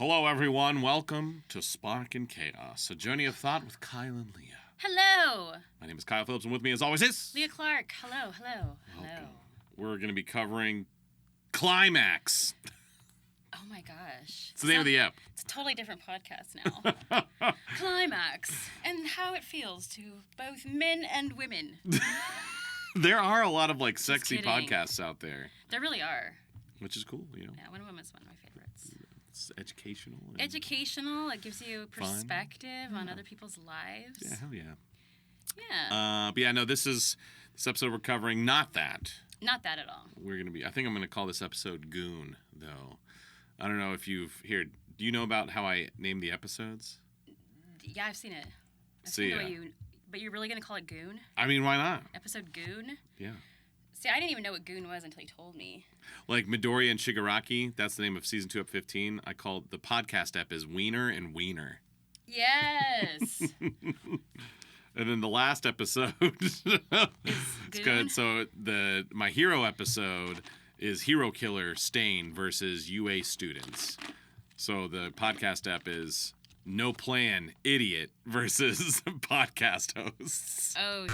Hello, everyone. Welcome to Spark and Chaos, a journey of thought with Kyle and Leah. Hello. My name is Kyle Phillips, and with me, as always, is Leah Clark. Hello. Welcome. We're going to be covering Climax. Oh my gosh. It's the name of the app. It's a totally different podcast now. Climax. And how it feels to both men and women. There are a lot of sexy kidding. podcasts out there. There really are. Which is cool, Yeah, Wonder Woman's one of my favorites. It's educational. Educational. It gives you perspective on other people's lives. Yeah, hell yeah. Yeah. But yeah, no, this episode we're covering, not that. Not that at all. I think I'm going to call this episode Goon, though. I don't know if do you know about how I name the episodes? Yeah, I've seen it. But you're really going to call it Goon? I mean, why not? Episode Goon? Yeah. See, I didn't even know what Goon was until you told me. Like Midoriya and Shigaraki, that's the name of season 2 up 15. I called the podcast app is Wiener and Wiener. Yes. And then the last episode it's good. So my hero episode is Hero Killer Stain versus UA students. So the podcast app is No Plan Idiot versus podcast hosts. Oh.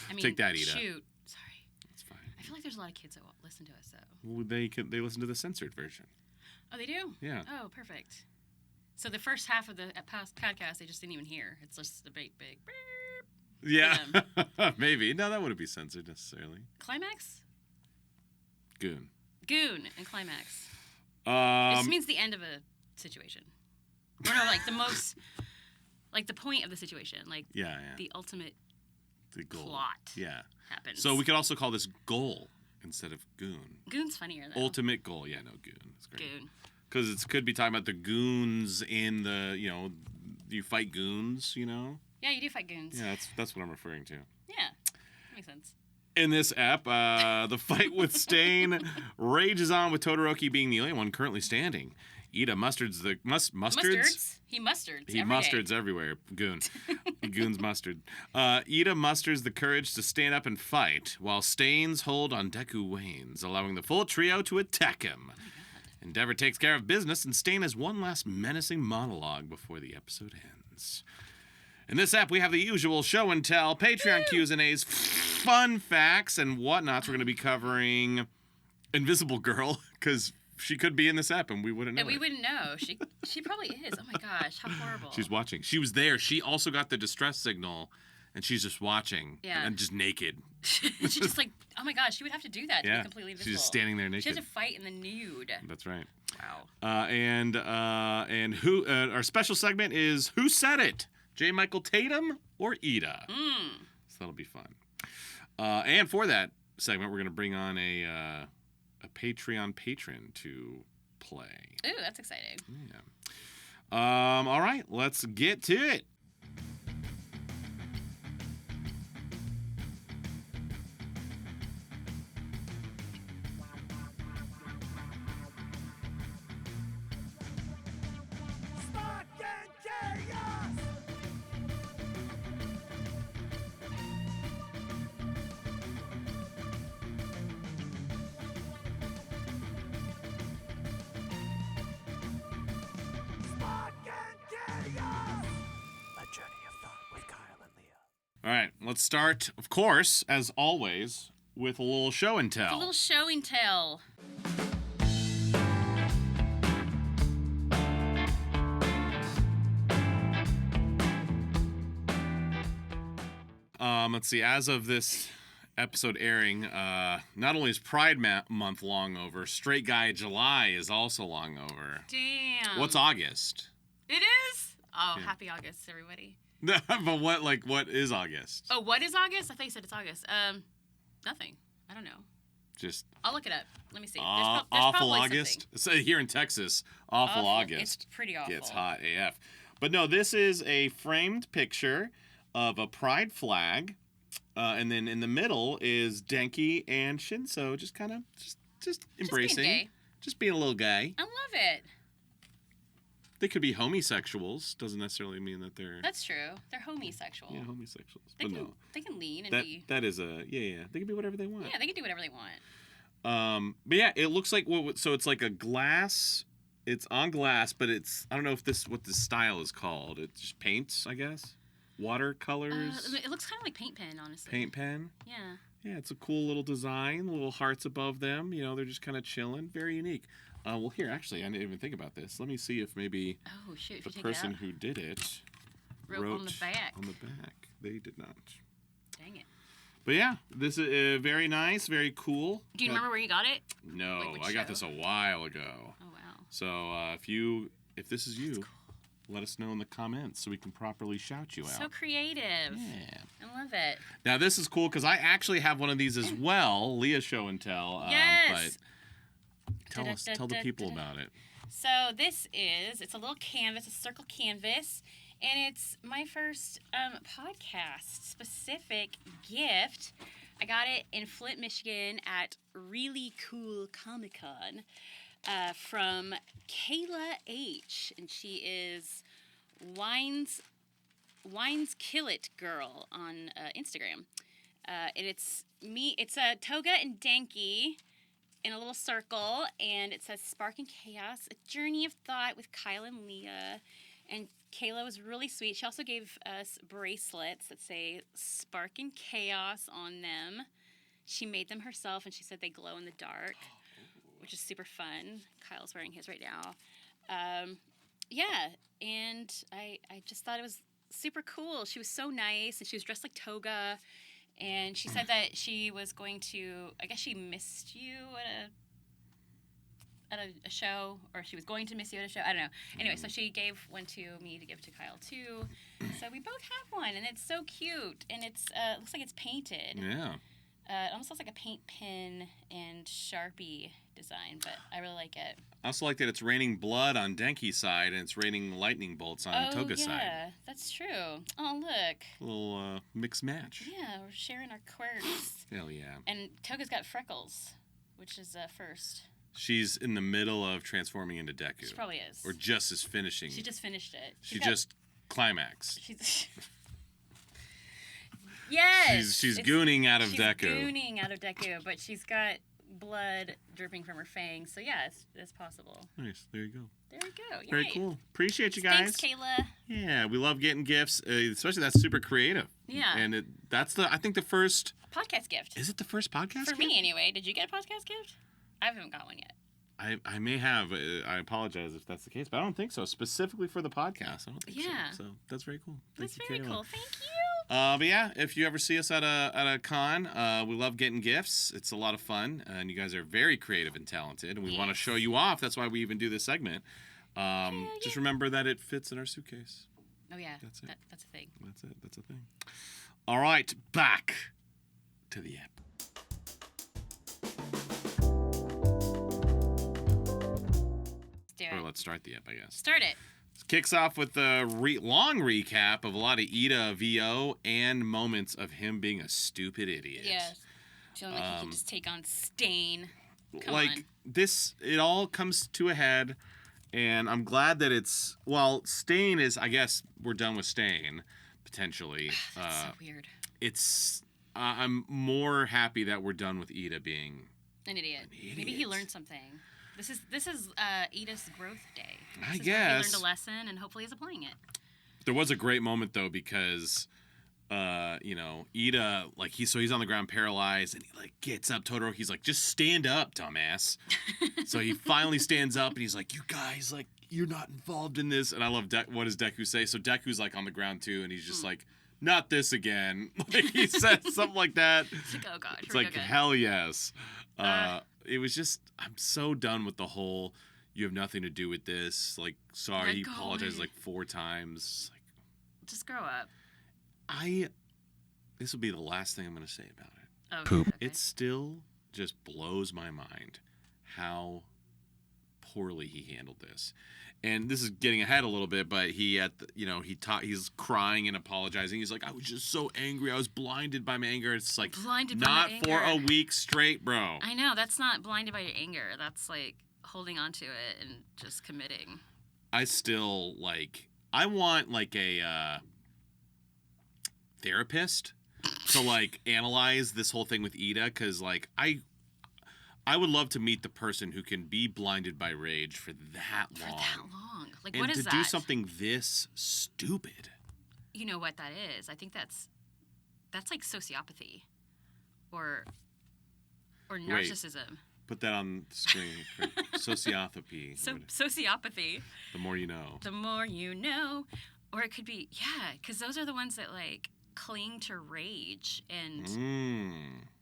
I mean, Take that, Iida. Shoot. Sorry. That's fine. I feel like there's a lot of kids that listen to us, though. Well, they listen to the censored version. Oh, they do? Yeah. Oh, perfect. So the first half of the podcast, they just didn't even hear. It's just a big beep. Yeah. Maybe. No, that wouldn't be censored necessarily. Climax? Goon And Climax. It just means the end of a situation. Or no, the point of the situation. The ultimate goal. plot. Yeah. Happens. So we could also call this Goal instead of Goon. Goon's funnier, though. Ultimate Goal. Yeah, no, Goon. It's great. Goon. Because it could be talking about the goons in the, you fight goons, Yeah, you do fight goons. Yeah, that's what I'm referring to. Yeah, that makes sense. In this app, the fight with Stain rages on with Todoroki being the only one currently standing. Iida mustards the mustards. He mustards. He mustards everywhere. Goon. Goon's mustard. Iida musters the courage to stand up and fight, while Stain's hold on Deku wanes, allowing the full trio to attack him. Endeavor takes care of business, and Stain has one last menacing monologue before the episode ends. In this app, we have the usual show and tell, Patreon Q&As, fun facts, and whatnots. We're going to be covering Invisible Girl, because she could be in this app, and we wouldn't know. And we wouldn't know. She probably is. Oh my gosh, how horrible. She's watching. She was there. She also got the distress signal, and she's just watching. Yeah. And just naked. She's just like, oh my gosh, she would have to do that to be completely invisible. She's just standing there naked. She had to fight in the nude. That's right. Wow. And who our special segment is Who Said It? J. Michael Tatum or Iida? So that'll be fun. And for that segment, we're going to bring on a Patreon patron to play. Ooh, that's exciting. Yeah. All right, let's get to it. All right, let's start, of course, as always, with a little show and tell. A little show and tell. Let's see, as of this episode airing, not only is Pride Month long over, Straight Guy July is also long over. Damn. What's August? It is? Oh, yeah. Happy August, everybody. But what is August? Oh, what is August? I thought you said it's August. Nothing. I don't know. Just I'll look it up. Let me see. There's awful August. So here in Texas, awful August. It's pretty awful. Gets hot AF. But no, this is a framed picture of a pride flag, and then in the middle is Denki and Shinso, just kind of just embracing, just being a little gay. I love it. They could be homosexuals. Doesn't necessarily mean that they're. That's true. They're homosexual. Yeah, homosexuals. They can lean and be. That is a yeah. They can be whatever they want. Yeah, they can do whatever they want. But yeah, it looks like so it's like a glass It's on glass, but it's I don't know if what this style is called. It's just paints, I guess. Watercolors. It looks kind of like paint pen, honestly. Paint pen. Yeah. Yeah, it's a cool little design. Little hearts above them. You know, they're just kind of chilling. Very unique. Well, here, actually, I didn't even think about this. Let me see if maybe the person who did it wrote on the back. On the back. They did not. Dang it. But yeah, this is very nice, very cool. Do you remember where you got it? No, I got this a while ago. Oh wow. So if this is you, let us know in the comments so we can properly shout you out. So creative. Yeah. I love it. Now this is cool because I actually have one of these as well, Leah Show and Tell. Yes. But tell the people about it. So it's a little canvas, a circle canvas. And it's my first podcast specific gift. I got it in Flint, Michigan at Really Cool Comic Con from Kayla H. And she is Wines Kill It Girl on Instagram. And it's a Toga and Denki in a little circle. And it says Spark and Chaos, a journey of thought with Kyle and Leah. And Kayla was really sweet. She also gave us bracelets that say Spark and Chaos on them. She made them herself, and she said they glow in the dark, which is super fun. Kyle's wearing his right now. Yeah, and I just thought it was super cool. She was so nice, and she was dressed like Toga, and she said that she was going to, I guess she missed you at a show, or she was going to miss you at a show. I don't know. Anyway, so she gave one to me to give to Kyle too. So we both have one, and it's so cute, and it's looks like it's painted. Yeah. It almost looks like a paint pen and Sharpie design, but I really like it. I also like that it's raining blood on Denki's side, and it's raining lightning bolts on Toga's side. Yeah, that's true. Oh, look. A little mixed match. Yeah, we're sharing our quirks. Hell yeah. And Toga's got freckles, which is first. She's in the middle of transforming into Deku. She probably is. Or just is finishing. She just finished it. She just climax. Yes. She's gooning out of Deku. She's gooning out of Deku, but she's got blood dripping from her fangs. So yeah, it's possible. Nice. There you go. There you go. Yay. Very cool. Appreciate you guys. Thanks, Kayla. Yeah, we love getting gifts, especially that's super creative. Yeah. And that's I think the first podcast gift. Is it the first podcast For me, anyway. Did you get a podcast gift? I haven't got one yet. I may have. I apologize if that's the case, but I don't think so. Specifically for the podcast, I don't think so. So that's very cool. That's very cool. Thank you. But yeah, if you ever see us at a con, we love getting gifts. It's a lot of fun, and you guys are very creative and talented, and we want to show you off. That's why we even do this segment. Just remember that it fits in our suitcase. Oh yeah, that's it. That's a thing. That's it. That's a thing. All right, back to the app. Or let's start the app, I guess. Start it. Kicks off with a long recap of a lot of Iida VO and moments of him being a stupid idiot. Yes. Feeling like he can just take on Stain. Come on. This, it all comes to a head, and I'm glad that Stain is, I guess, we're done with Stain, potentially. That's so weird. I'm more happy that we're done with Iida being an idiot. Maybe he learned something. This is Iida's growth day. I guess. He learned a lesson, and hopefully he's applying it. There was a great moment, though, because, Iida, he's on the ground paralyzed, and he, gets up. Totoro, he's like, just stand up, dumbass. So he finally stands up, and he's like, you guys, you're not involved in this. And I love, what does Deku say? So Deku's, on the ground, too, and he's just like, not this again. He says something like that. It's like, oh, God. It's like, hell yes. It was just, I'm so done with the whole, you have nothing to do with this. Sorry, he apologized 4 times. Just grow up. This will be the last thing I'm going to say about it. Okay, poop. Okay. It still just blows my mind how poorly he handled this. And this is getting ahead a little bit, but he's crying and apologizing. He's like, I was just so angry. I was blinded by my anger. It's not for a week straight, bro. I know. That's not blinded by your anger. That's holding on to it and just committing. I still I want a therapist to analyze this whole thing with Iida, because I would love to meet the person who can be blinded by rage for that long. Like, and what is that? And to do something this stupid. You know what that is? I think that's like sociopathy, or narcissism. Wait, put that on the screen. Sociopathy. Sociopathy. The more you know. The more you know. Or it could be, because those are the ones that, like, cling to rage and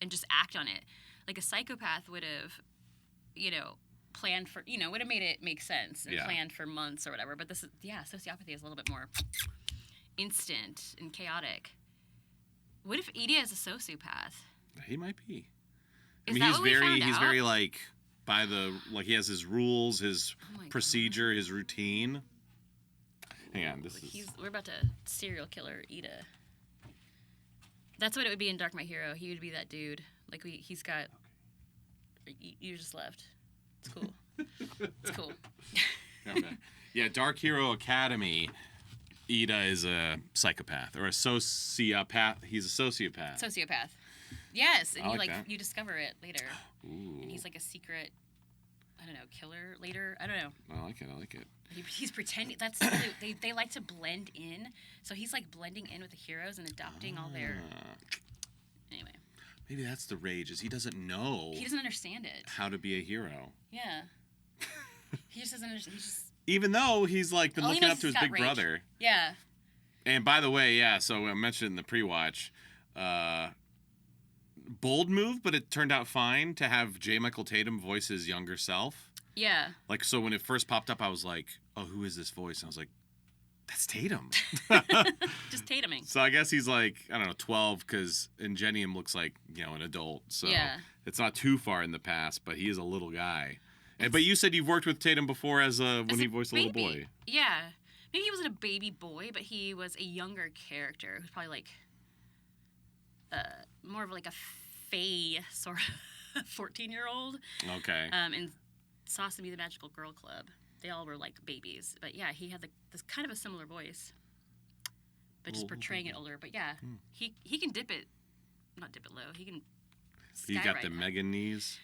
just act on it. Like, a psychopath would have, planned for, would have made it make sense and planned for months or whatever. But this is, sociopathy is a little bit more instant and chaotic. What if Iida is a sociopath? He might be. Is that what we found out? He's very, like, he has his rules, his procedure, his routine. Hang on, we're about to serial killer Iida. That's what it would be in Dark My Hero. He would be that dude. Like, he's got... You just left. It's cool. It's cool. Okay. Yeah, Dark Hero Academy, Iida is a psychopath. Or a sociopath. He's a sociopath. Sociopath. Yes, and you you discover it later. Ooh. And he's like a secret, I don't know, killer later. I don't know. I like it. He's pretending. That's they like to blend in. So he's like blending in with the heroes and adopting all their. Anyway. Maybe that's the rage. Is he doesn't know. He doesn't understand it. How to be a hero. Yeah. He just doesn't understand. Even though he's like been looking up to his big brother. Yeah. And by the way, so I mentioned in the pre-watch, bold move, but it turned out fine to have J. Michael Tatum voice his younger self. Yeah. Like, so when it first popped up, I was like, oh, who is this voice? And I was like, that's Tatum. Just Tatuming. So I guess he's like, I don't know, 12, because Ingenium looks like, an adult. So it's not too far in the past, but he is a little guy. But you said you've worked with Tatum before when he voiced a little boy. Yeah. Maybe he wasn't a baby boy, but he was a younger character who's probably like more of like a fae sort of 14-year-old. Okay. And Sasami the Magical Girl Club. They all were like babies. But yeah, he had this kind of a similar voice. But just portraying it older. But yeah, he can not dip it low. He can He got the Megan knees.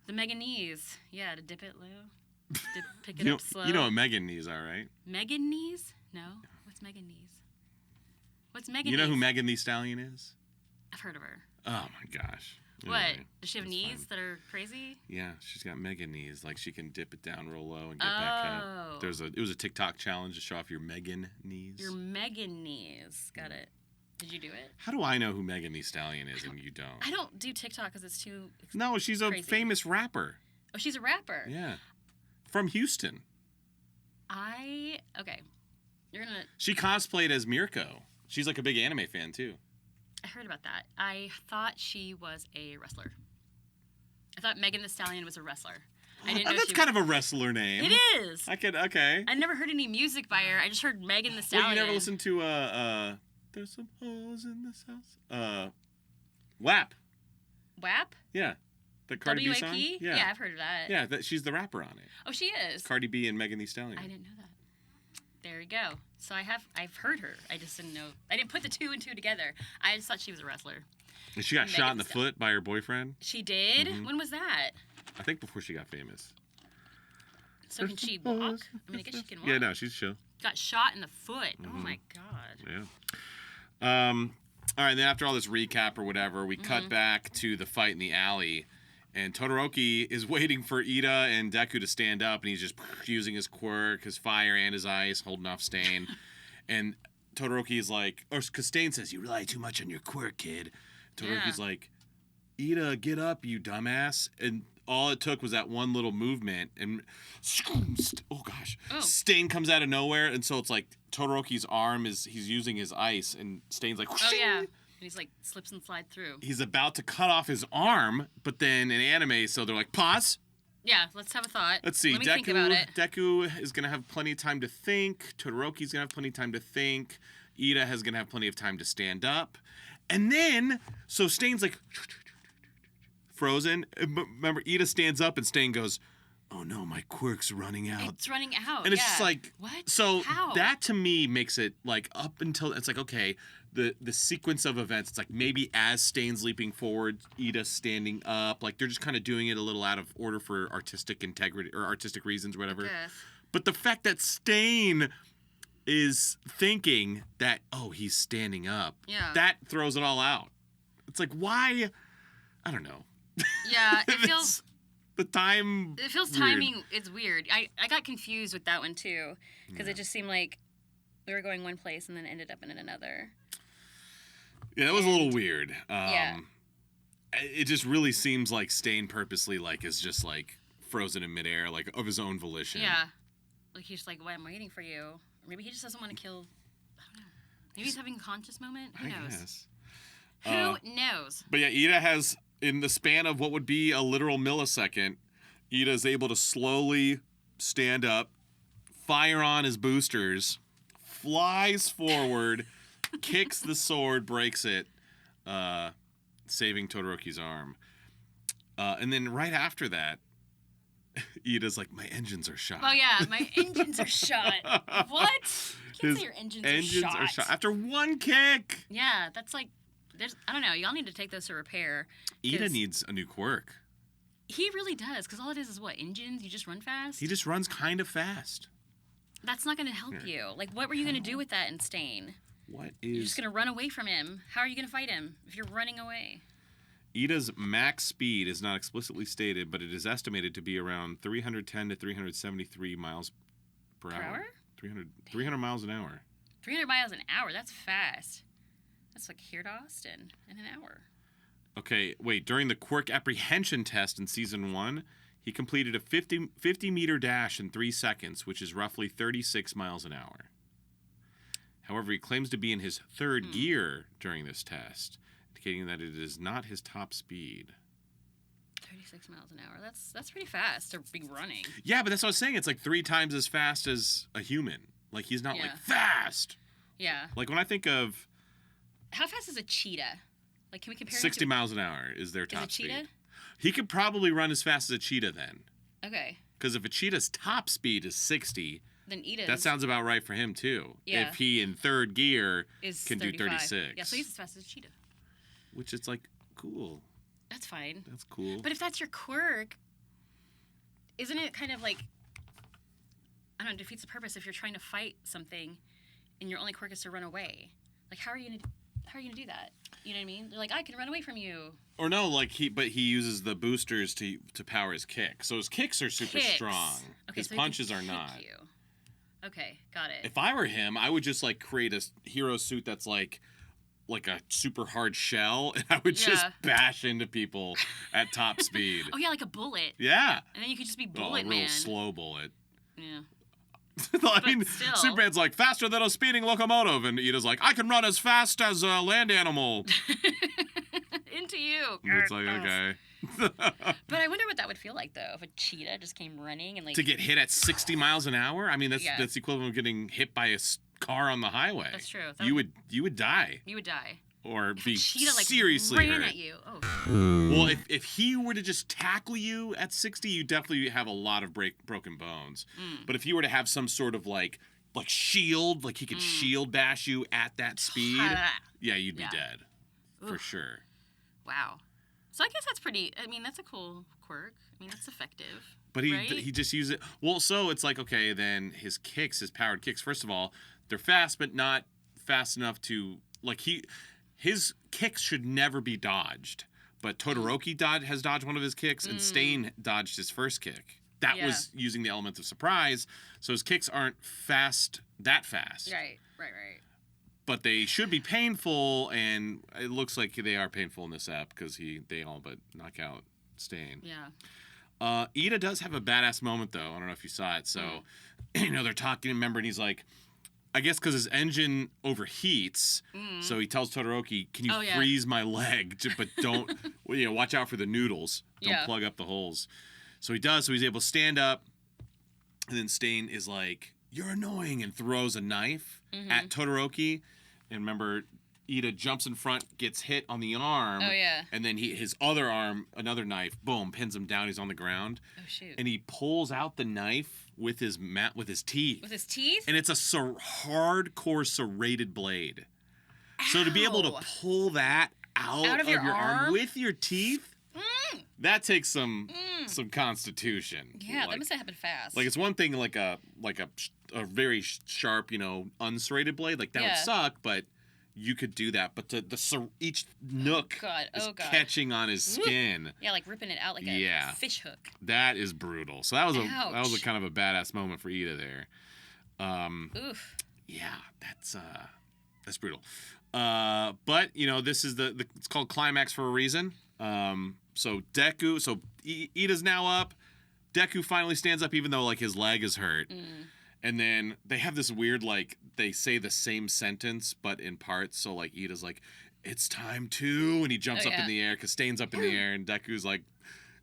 The Megan knees. Yeah, to dip it low. Pick it up slow. You know what Megan knees are, right? Megan knees? No. What's Megan knees? What's Megan knees? You know who Megan Thee Stallion is? I've heard of her. Oh my gosh. What? Anyway, does she have knees that are crazy? Yeah, she's got Megan knees. Like, she can dip it down real low and get back up. It was a TikTok challenge to show off your Megan knees. Your Megan knees. Got it. Did you do it? How do I know who Megan Thee Stallion is and you don't? I don't do TikTok because it's too No, she's crazy. A famous rapper. Oh, she's a rapper? Yeah. From Houston. Okay. You're going to... She cosplayed as Mirko. She's like a big anime fan, too. I heard about that. I thought she was a wrestler. I thought Megan Thee Stallion was a wrestler. I didn't know that's kind of a wrestler name. It is. Okay. I never heard any music by her. I just heard Megan Thee Stallion. Well, you never listened to, There's Some Hoes in This House? WAP. WAP? Yeah. The Cardi B song? W.A.P.? Yeah, I've heard of that. Yeah, she's the rapper on it. Oh, she is? Cardi B and Megan Thee Stallion. I didn't know that. There you go. So I've heard her. I just didn't know. I didn't put the two and two together. I just thought she was a wrestler. And she got shot in the foot by her boyfriend? She did? Mm-hmm. When was that? I think before she got famous. So can she walk? I mean, I guess she can walk. Yeah, no, she's chill. Got shot in the foot. Mm-hmm. Oh, my God. Yeah. All right, then after all this recap or whatever, we cut back to the fight in the alley. And Todoroki is waiting for Iida and Deku to stand up, and he's just using his quirk, his fire, and his ice, holding off Stain. And Todoroki is like, because Stain says, you rely too much on your quirk, kid. Todoroki's like, Iida, get up, you dumbass. And all it took was that one little movement, and Stain comes out of nowhere, and so it's like Todoroki's arm he's using his ice, and Stain's like, oh yeah. And he's like slips and slides through. He's about to cut off his arm, but then in anime, so they're like, pause. Yeah, let's have a thought. Let's see. Let me think about it. Deku is going to have plenty of time to think. Todoroki's going to have plenty of time to think. Iida is going to have plenty of time to stand up. And then, so Stain's like, frozen. Remember, Iida stands up and Stain goes, oh no, my quirk's running out. It's running out. And it's just like, what? So How? that to me makes it like up until it's like, okay, the sequence of events, it's like maybe as Stain's leaping forward, Iida's standing up, like they're just kind of doing it a little out of order for artistic integrity or artistic reasons, whatever. But the fact that Stain is thinking that, oh, he's standing up, that throws it all out. It's like, why? I don't know. Yeah, it feels... The time... It feels weird. timing... It's weird. I got confused with that one, too. Because it just seemed like we were going one place and then ended up in another. Yeah, that was a little weird. It just really seems like Stain purposely, like, is just, like, frozen in midair, like, of his own volition. Yeah. Like, he's just like, well, I'm waiting for you. Or maybe he just doesn't want to kill... I don't know. Maybe he's having a conscious moment? Who knows? Guess. Who knows? But yeah, Iida has... In the span of what would be a literal millisecond, Iida is able to slowly stand up, fire on his boosters, flies forward, kicks the sword, breaks it, saving Todoroki's arm. And then right after that, Iida's like, my engines are shot. Oh yeah, my engines are shot. What? You can't say your engines are shot. After one kick. Yeah, that's like... I don't know. Y'all need to take those to repair. Iida needs a new quirk. He really does, because all it is what? Engines? You just run fast? He just runs kind of fast. That's not going to help you. Like, what were you going to do with that in Stain? You're just going to run away from him. How are you going to fight him if you're running away? Iida's max speed is not explicitly stated, but it is estimated to be around 310 to 373 miles per hour? 300 miles an hour. 300 miles an hour? That's fast. That's like here to Austin in an hour. Okay, wait. During the quirk apprehension test in Season 1, he completed a 50-meter dash in 3 seconds, which is roughly 36 miles an hour. However, he claims to be in his third gear during this test, indicating that it is not his top speed. 36 miles an hour. That's pretty fast to be running. Yeah, but that's what I was saying. It's like 3 times as fast as a human. Like, he's not, like, fast. Yeah. Like, when I think of... How fast is a cheetah? Like, can we compare 60 miles an hour is their top speed. Is a cheetah? He could probably run as fast as a cheetah then. Okay. Because if a cheetah's top speed is 60, then Iida's... that sounds about right for him, too. Yeah. If he, in third gear, can 35. do 36. Yeah, so he's as fast as a cheetah. Which is, like, cool. That's fine. That's cool. But if that's your quirk, isn't it kind of like... I don't know, defeats the purpose if you're trying to fight something and your only quirk is to run away. Like, how are you going to do that? You know what I mean? They're like, I can run away from you. Or no, like he uses the boosters to power his kick. So his kicks are super strong. Okay, his so punches are not. You. Okay, got it. If I were him, I would just like create a hero suit that's like a super hard shell, and I would just bash into people at top speed. Oh yeah, like a bullet. Yeah. And then you could just be Bullet a Man. real slow bullet. Yeah. I mean, Superman's like, faster than a speeding locomotive, and Iida's like, I can run as fast as a land animal. Into you. It's like, okay. But I wonder what that would feel like, though, if a cheetah just came running and like... To get hit at 60 miles an hour? I mean, that's the equivalent of getting hit by a car on the highway. That's true. You would die. You would die. Or be cheetah, like, seriously ran hurt. At you. Oh. Well, if he were to just tackle you at 60, you definitely have a lot of broken bones. But if he were to have some sort of like shield, like he could shield bash you at that speed, yeah, you'd be dead. For sure. Wow. So I guess that's pretty, I mean, that's a cool quirk. I mean, that's effective. But he just used it. Well, so it's like, okay, then his powered kicks, first of all, they're fast, but not fast enough to, like, his kicks should never be dodged. But Todoroki has dodged one of his kicks, and Stain dodged his first kick. That was using the elements of surprise, so his kicks aren't that fast. Right. But they should be painful, and it looks like they are painful in this app, because they all but knock out Stain. Yeah. Iida does have a badass moment, though. I don't know if you saw it. So, they're talking, remember, and he's like, I guess because his engine overheats, so he tells Todoroki, can you freeze my leg? But don't, watch out for the noodles. Don't plug up the holes. So he does, so he's able to stand up, and then Stain is like, you're annoying, and throws a knife at Todoroki. And remember, Iida jumps in front, gets hit on the arm. Oh, yeah. And then his other arm, another knife, boom, pins him down. He's on the ground. Oh, shoot. And he pulls out the knife with his teeth. With his teeth? And it's a hardcore serrated blade. Ow. So to be able to pull that out of your arm with your teeth, that takes some constitution. Yeah, that must have happened fast. Like, it's one thing like a very sharp, unserrated blade, like that would suck, but you could do that. But each nook is catching on his skin. Yeah, like ripping it out like a fish hook. That is brutal. So that was a kind of a badass moment for Iida there. Oof. Yeah, that's brutal. But this is it's called Climax for a reason. So Iida's now up. Deku finally stands up, even though like his leg is hurt. And then they have this weird, like, they say the same sentence, but in parts. So, like, Iida's like, it's time to, and he jumps up in the air, because Stain's up in the air, and Deku's like,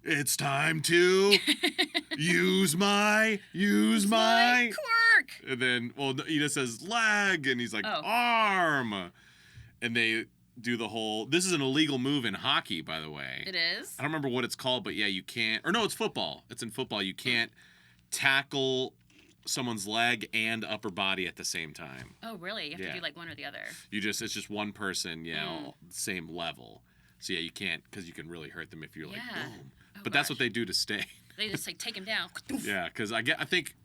it's time to use my quirk. And then, Iida says leg, and he's like, arm. And they do the whole, this is an illegal move in hockey, by the way. It is? I don't remember what it's called, but yeah, you can't, or no, it's football. It's in football. You can't tackle someone's leg and upper body at the same time. Oh, really? You have to do like one or the other. It's just one person, same level. So yeah, you can't, because you can really hurt them if you're like, boom. But that's what they do to Stain. They just like take him down. Yeah, because I think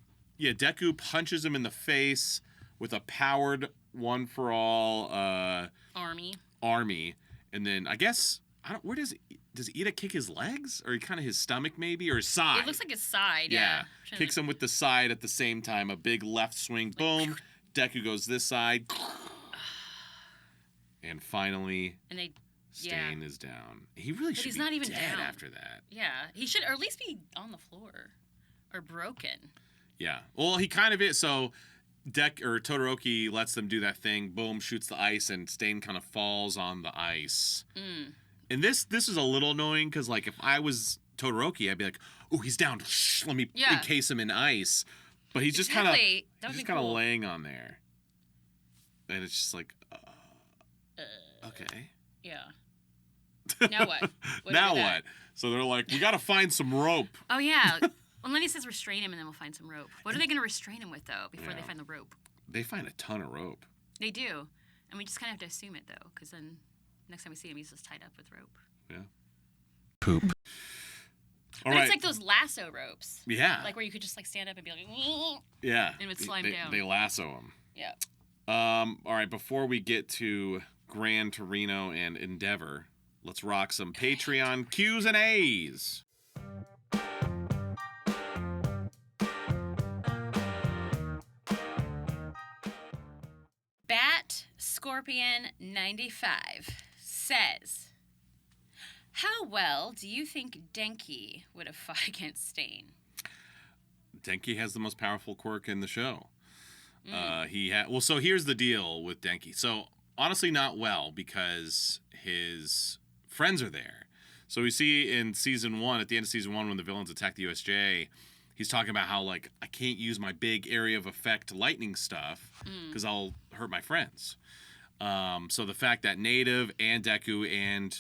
Deku punches him in the face with a powered one for all army, and then I guess where does Iida kick his legs, or kind of his stomach maybe, or his side? It looks like his side. Yeah. Kicks him with the side at the same time. A big left swing, boom. Deku goes this side, and finally, Stain is down. He really should be dead down after that. Yeah, he should, or at least be on the floor, or broken. Yeah. Well, he kind of is. So Todoroki lets them do that thing. Boom, shoots the ice, and Stain kind of falls on the ice. And this is a little annoying, because like if I was Todoroki, I'd be like, "Oh, he's down. Shh, let me encase him in ice." But he's just kind of laying on there, and it's just like, okay. Yeah. Now what? Now what? So they're like, we got to find some rope. Oh yeah. Well, then he says restrain him, and then we'll find some rope. What are they going to restrain him with though? Before they find the rope. They find a ton of rope. They do, and we just kind of have to assume it though, because then. Next time we see him, he's just tied up with rope. Yeah. Poop. All right. It's like those lasso ropes. Yeah. Like where you could just like stand up and be like, yeah. And it would slide down. They lasso him. Yeah. All right. Before we get to Gran Torino and Endeavor, let's rock some Patreon Q's and A's. Scorpion 95 says, how well do you think Denki would have fought against Stain? Denki has the most powerful quirk in the show. So here's the deal with Denki. So honestly, not well, because his friends are there. So we see in season 1, at the end of season 1, when the villains attack the USJ, he's talking about how, like, I can't use my big area of effect lightning stuff because I'll hurt my friends. So the fact that Native and Deku and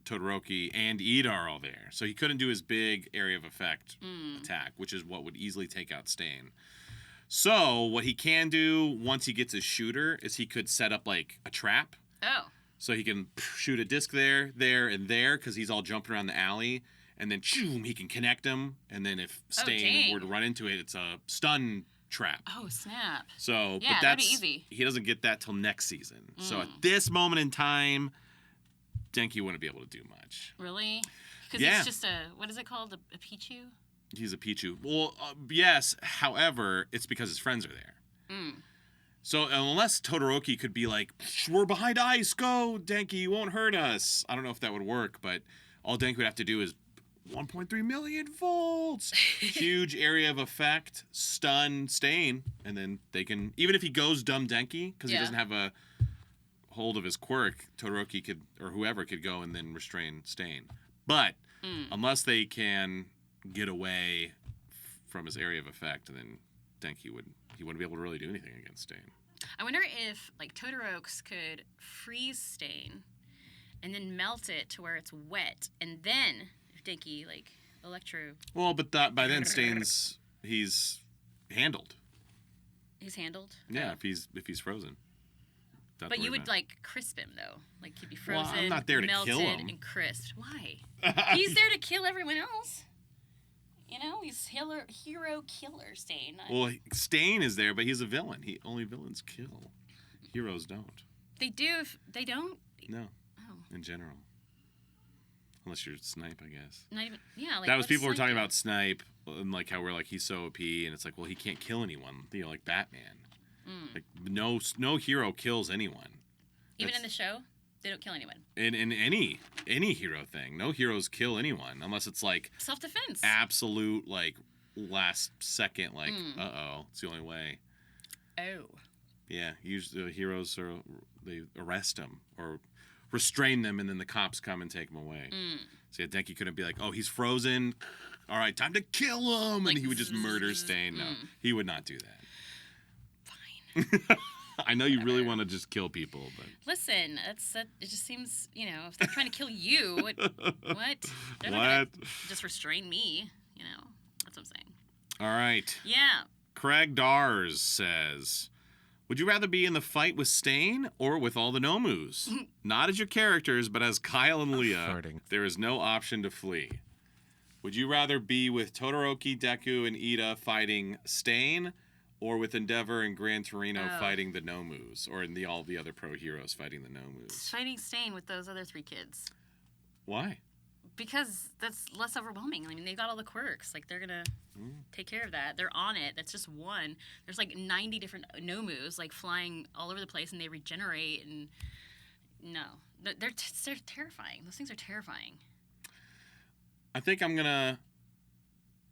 Todoroki and Iida are all there. So he couldn't do his big area of effect attack, which is what would easily take out Stain. So what he can do once he gets his shooter is he could set up, like, a trap. Oh. So he can shoot a disc there, and there, because he's all jumping around the alley. And then, choom, he can connect them. And then if Stain were to run into it, it's a stun trap. Oh, snap. So, yeah, but that'd be easy. He doesn't get that till next season. So at this moment in time, Denki wouldn't be able to do much. Really? Because it's just what is it called? A Pichu? He's a Pichu. Well, yes. However, it's because his friends are there. So unless Todoroki could be like, we're behind ice, go, Denki, you won't hurt us. I don't know if that would work, but all Denki would have to do is 1.3 million volts, huge area of effect, stun Stain, and then they can, even if he goes dumb Denki, because he doesn't have a hold of his quirk, Todoroki could, or whoever could go and then restrain Stain. But unless they can get away from his area of effect, then Denki wouldn't be able to really do anything against Stain. I wonder if, like, Todoroki's could freeze Stain and then melt it to where it's wet, and then if Denki, like, electro... Well, but by then he's handled. He's handled? Yeah, if he's frozen. But you would, like, crisp him, though. Like, he'd be frozen, well, I'm not there to melted, kill him. and crisped. Why? He's there to kill everyone else. You know, he's hero killer, Stain. Well, Stain is there, but he's a villain. Only villains kill. Heroes don't. They do if they don't? No. Oh. In general. Unless you're Snipe, I guess. Not even, yeah. Like, that was people were talking about Snipe and like how we're like he's so OP, and it's like, well, he can't kill anyone. You know, like Batman. Like no hero kills anyone. Even in the show, they don't kill anyone. In any hero thing, no heroes kill anyone unless it's like self-defense. Absolute like last second like it's the only way. Oh. Yeah, usually heroes they arrest them or restrain them, and then the cops come and take them away. So yeah, Denki couldn't be like, oh, he's frozen. All right, time to kill him, like, and he would just murder Stain. No, he would not do that. Fine. I know you really want to just kill people, but listen, it just seems, you know, if they're trying to kill you, what? They're not gonna just restrain me, you know. That's what I'm saying. All right. Yeah. Craig Dars says, would you rather be in the fight with Stain or with all the Nomus? Not as your characters, but as Kyle and Leah. Farting. There is no option to flee. Would you rather be with Todoroki, Deku, and Iida fighting Stain, or with Endeavor and Gran Torino fighting the Nomus, or all the other pro heroes fighting the Nomus? Fighting Stain with those other 3 kids. Why? Because that's less overwhelming. I mean, they got all the quirks. Like, they're going to take care of that. They're on it. That's just one. There's, like, 90 different Nomus, like, flying all over the place, and they regenerate, and... No. They're terrifying. Those things are terrifying. I think I'm going to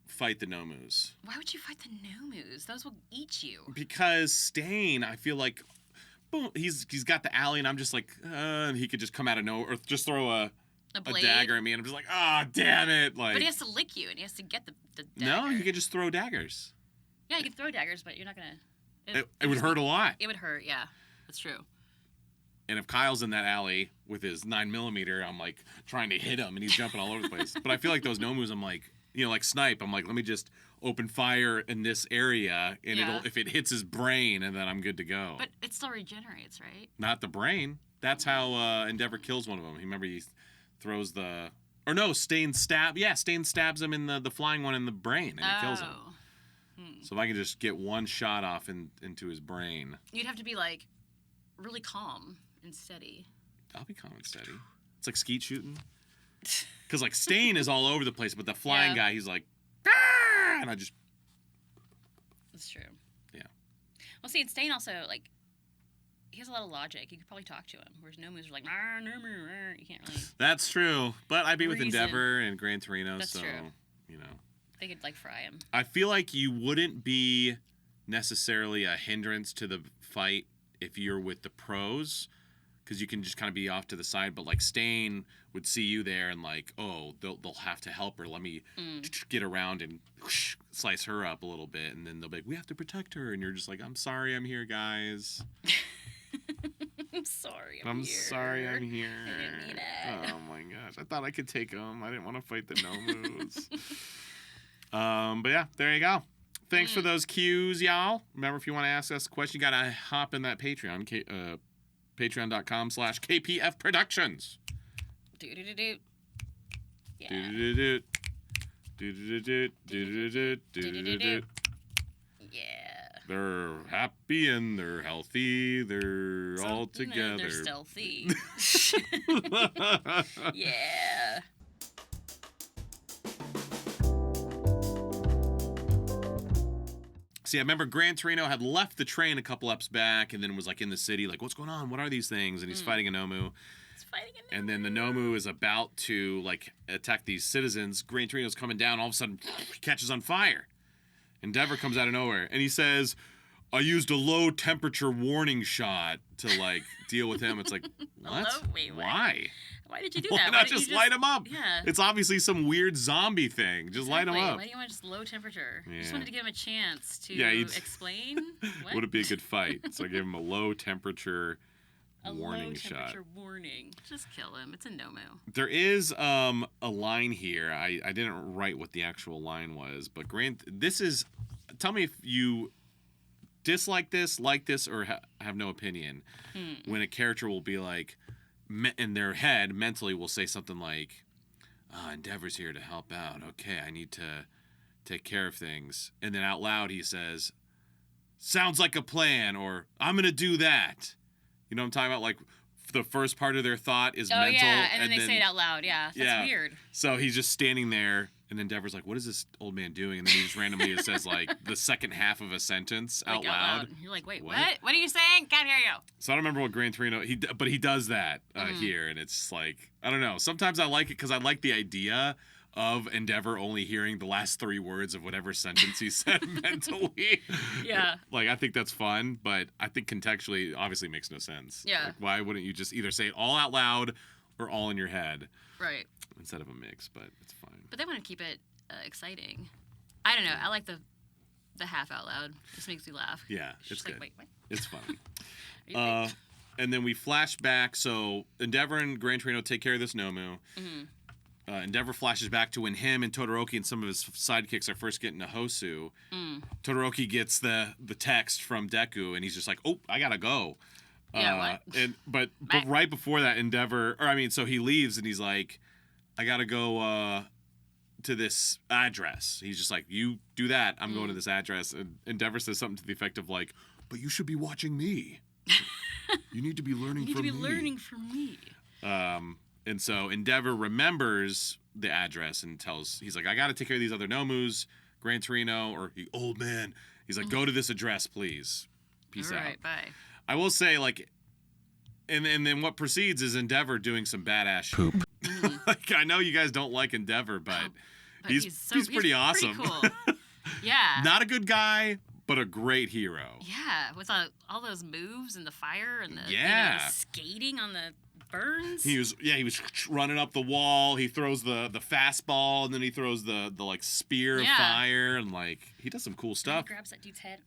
fight the Nomus. Why would you fight the Nomus? Those will eat you. Because Stain, I feel like... Boom, he's got the alley, and I'm just like... and he could just come out of nowhere, or just throw a dagger at me, and I'm just like, damn it! Like, but he has to lick you, and he has to get the dagger. No, he could just throw daggers. Yeah, you can throw daggers, but you're not gonna... It would hurt a lot. It would hurt, yeah. That's true. And if Kyle's in that alley with his 9mm, I'm like trying to hit him, and he's jumping all over the place. But I feel like those Nomus, I'm like, you know, like Snipe, I'm like, let me just open fire in this area, and if it hits his brain, and then I'm good to go. But it still regenerates, right? Not the brain. That's how Endeavor kills one of them. Remember, he throws the... Or no, Stain stabs him in the flying one in the brain, and it kills him. So if I can just get one shot off into his brain... You'd have to be, like, really calm and steady. I'll be calm and steady. It's like skeet shooting. Because, like, Stain is all over the place, but the flying guy, he's like... Argh! And I just... That's true. Yeah. Well, see, and Stain also, like... He has a lot of logic. You could probably talk to him. Whereas Nomus are like, you can't really... That's true. But I'd be with Endeavor and Gran Torino, That's so, true. You know. They could, like, fry him. I feel like you wouldn't be necessarily a hindrance to the fight if you're with the pros, because you can just kind of be off to the side. But, like, Stain would see you there and, like, oh, they'll have to help her. Let me get around and slice her up a little bit. And then they'll be like, we have to protect her. And you're just like, I'm sorry I'm here, guys. I'm sorry I'm sorry I'm here. I didn't mean it. Oh my gosh. I thought I could take them. I didn't want to fight the Nomus. But yeah, there you go. Thanks for those cues, y'all. Remember, if you want to ask us a question, you got to hop in that Patreon. Patreon.com/KPF Productions. Do-do-do-do. Yeah. Do-do-do-do. Do-do-do-do. Do-do-do-do. Do-do-do-do. Yeah. They're happy and they're healthy. They're all together. They're stealthy. Yeah. See, I remember Gran Torino had left the train a couple ups back and then was like in the city, like, what's going on? What are these things? And he's fighting a Nomu. And then the Nomu is about to, like, attack these citizens. Gran Torino's coming down. All of a sudden, he catches on fire. Endeavor comes out of nowhere, and he says, I used a low-temperature warning shot to, like, deal with him. It's like, what? Wait, what? Why? Why did you do Why that? not didn't you just light him up? Yeah. It's obviously some weird zombie thing. Just light him up. Why do you want just low temperature? Yeah. You just wanted to give him a chance to you'd- explain. What? Would it be a good fight? So I gave him a low temperature warning low shot. temperature warning. Just kill him. It's a no-mo. There is a line here. I didn't write what the actual line was, but Grant, this is. Tell me if you dislike this, like this, or have no opinion. When a character will be like, in their head, mentally will say something like, Endeavor's here to help out. Okay, I need to take care of things. And then out loud he says, sounds like a plan, or I'm going to do that. You know what I'm talking about? Like, the first part of their thought is mental. Yeah, and then they say it out loud. Yeah, that's weird. So he's just standing there, and Endeavor's like, what is this old man doing? And then he just randomly says, like, the second half of a sentence out loud. You're like, wait, what? What are you saying? Can't hear you. So I don't remember what Gran Torino, but he does that here, and it's like, I don't know. Sometimes I like it because I like the idea of Endeavor only hearing the last 3 words of whatever sentence he said mentally. Yeah. Like, I think that's fun, but I think contextually, obviously makes no sense. Yeah. Like, why wouldn't you just either say it all out loud or all in your head? Right. Instead of a mix, but it's fine. But they want to keep it exciting. I don't know. I like the half out loud. Just makes me laugh. Yeah, it's good. Like, wait, what? It's funny. And then we flash back. So Endeavor and Gran Torino take care of this Nomu. Mm-hmm. Endeavor flashes back to when him and Todoroki and some of his sidekicks are first getting to Hosu. Todoroki gets the text from Deku, and he's just like, "Oh, I gotta go." Yeah, what? But right before that, so he leaves, and he's like, "I gotta go to this address." He's just like, "You do that. I'm going to this address." And Endeavor says something to the effect of like, "But you should be watching me. You need to be learning from me." learning from me. And so Endeavor remembers the address and he's like, I got to take care of these other Nomus, Gran Torino, or the old man. He's like, go to this address, please. Peace out. All right, bye. I will say, like, and then what proceeds is Endeavor doing some badass poop. Like, I know you guys don't like Endeavor, but he's pretty awesome. Pretty cool. Yeah. Not a good guy, but a great hero. Yeah, with all those moves and the fire and the skating on the burns. He was running up the wall. He throws the fastball, and then he throws the like spear of fire, and like he does some cool stuff. He grabs that dude's head.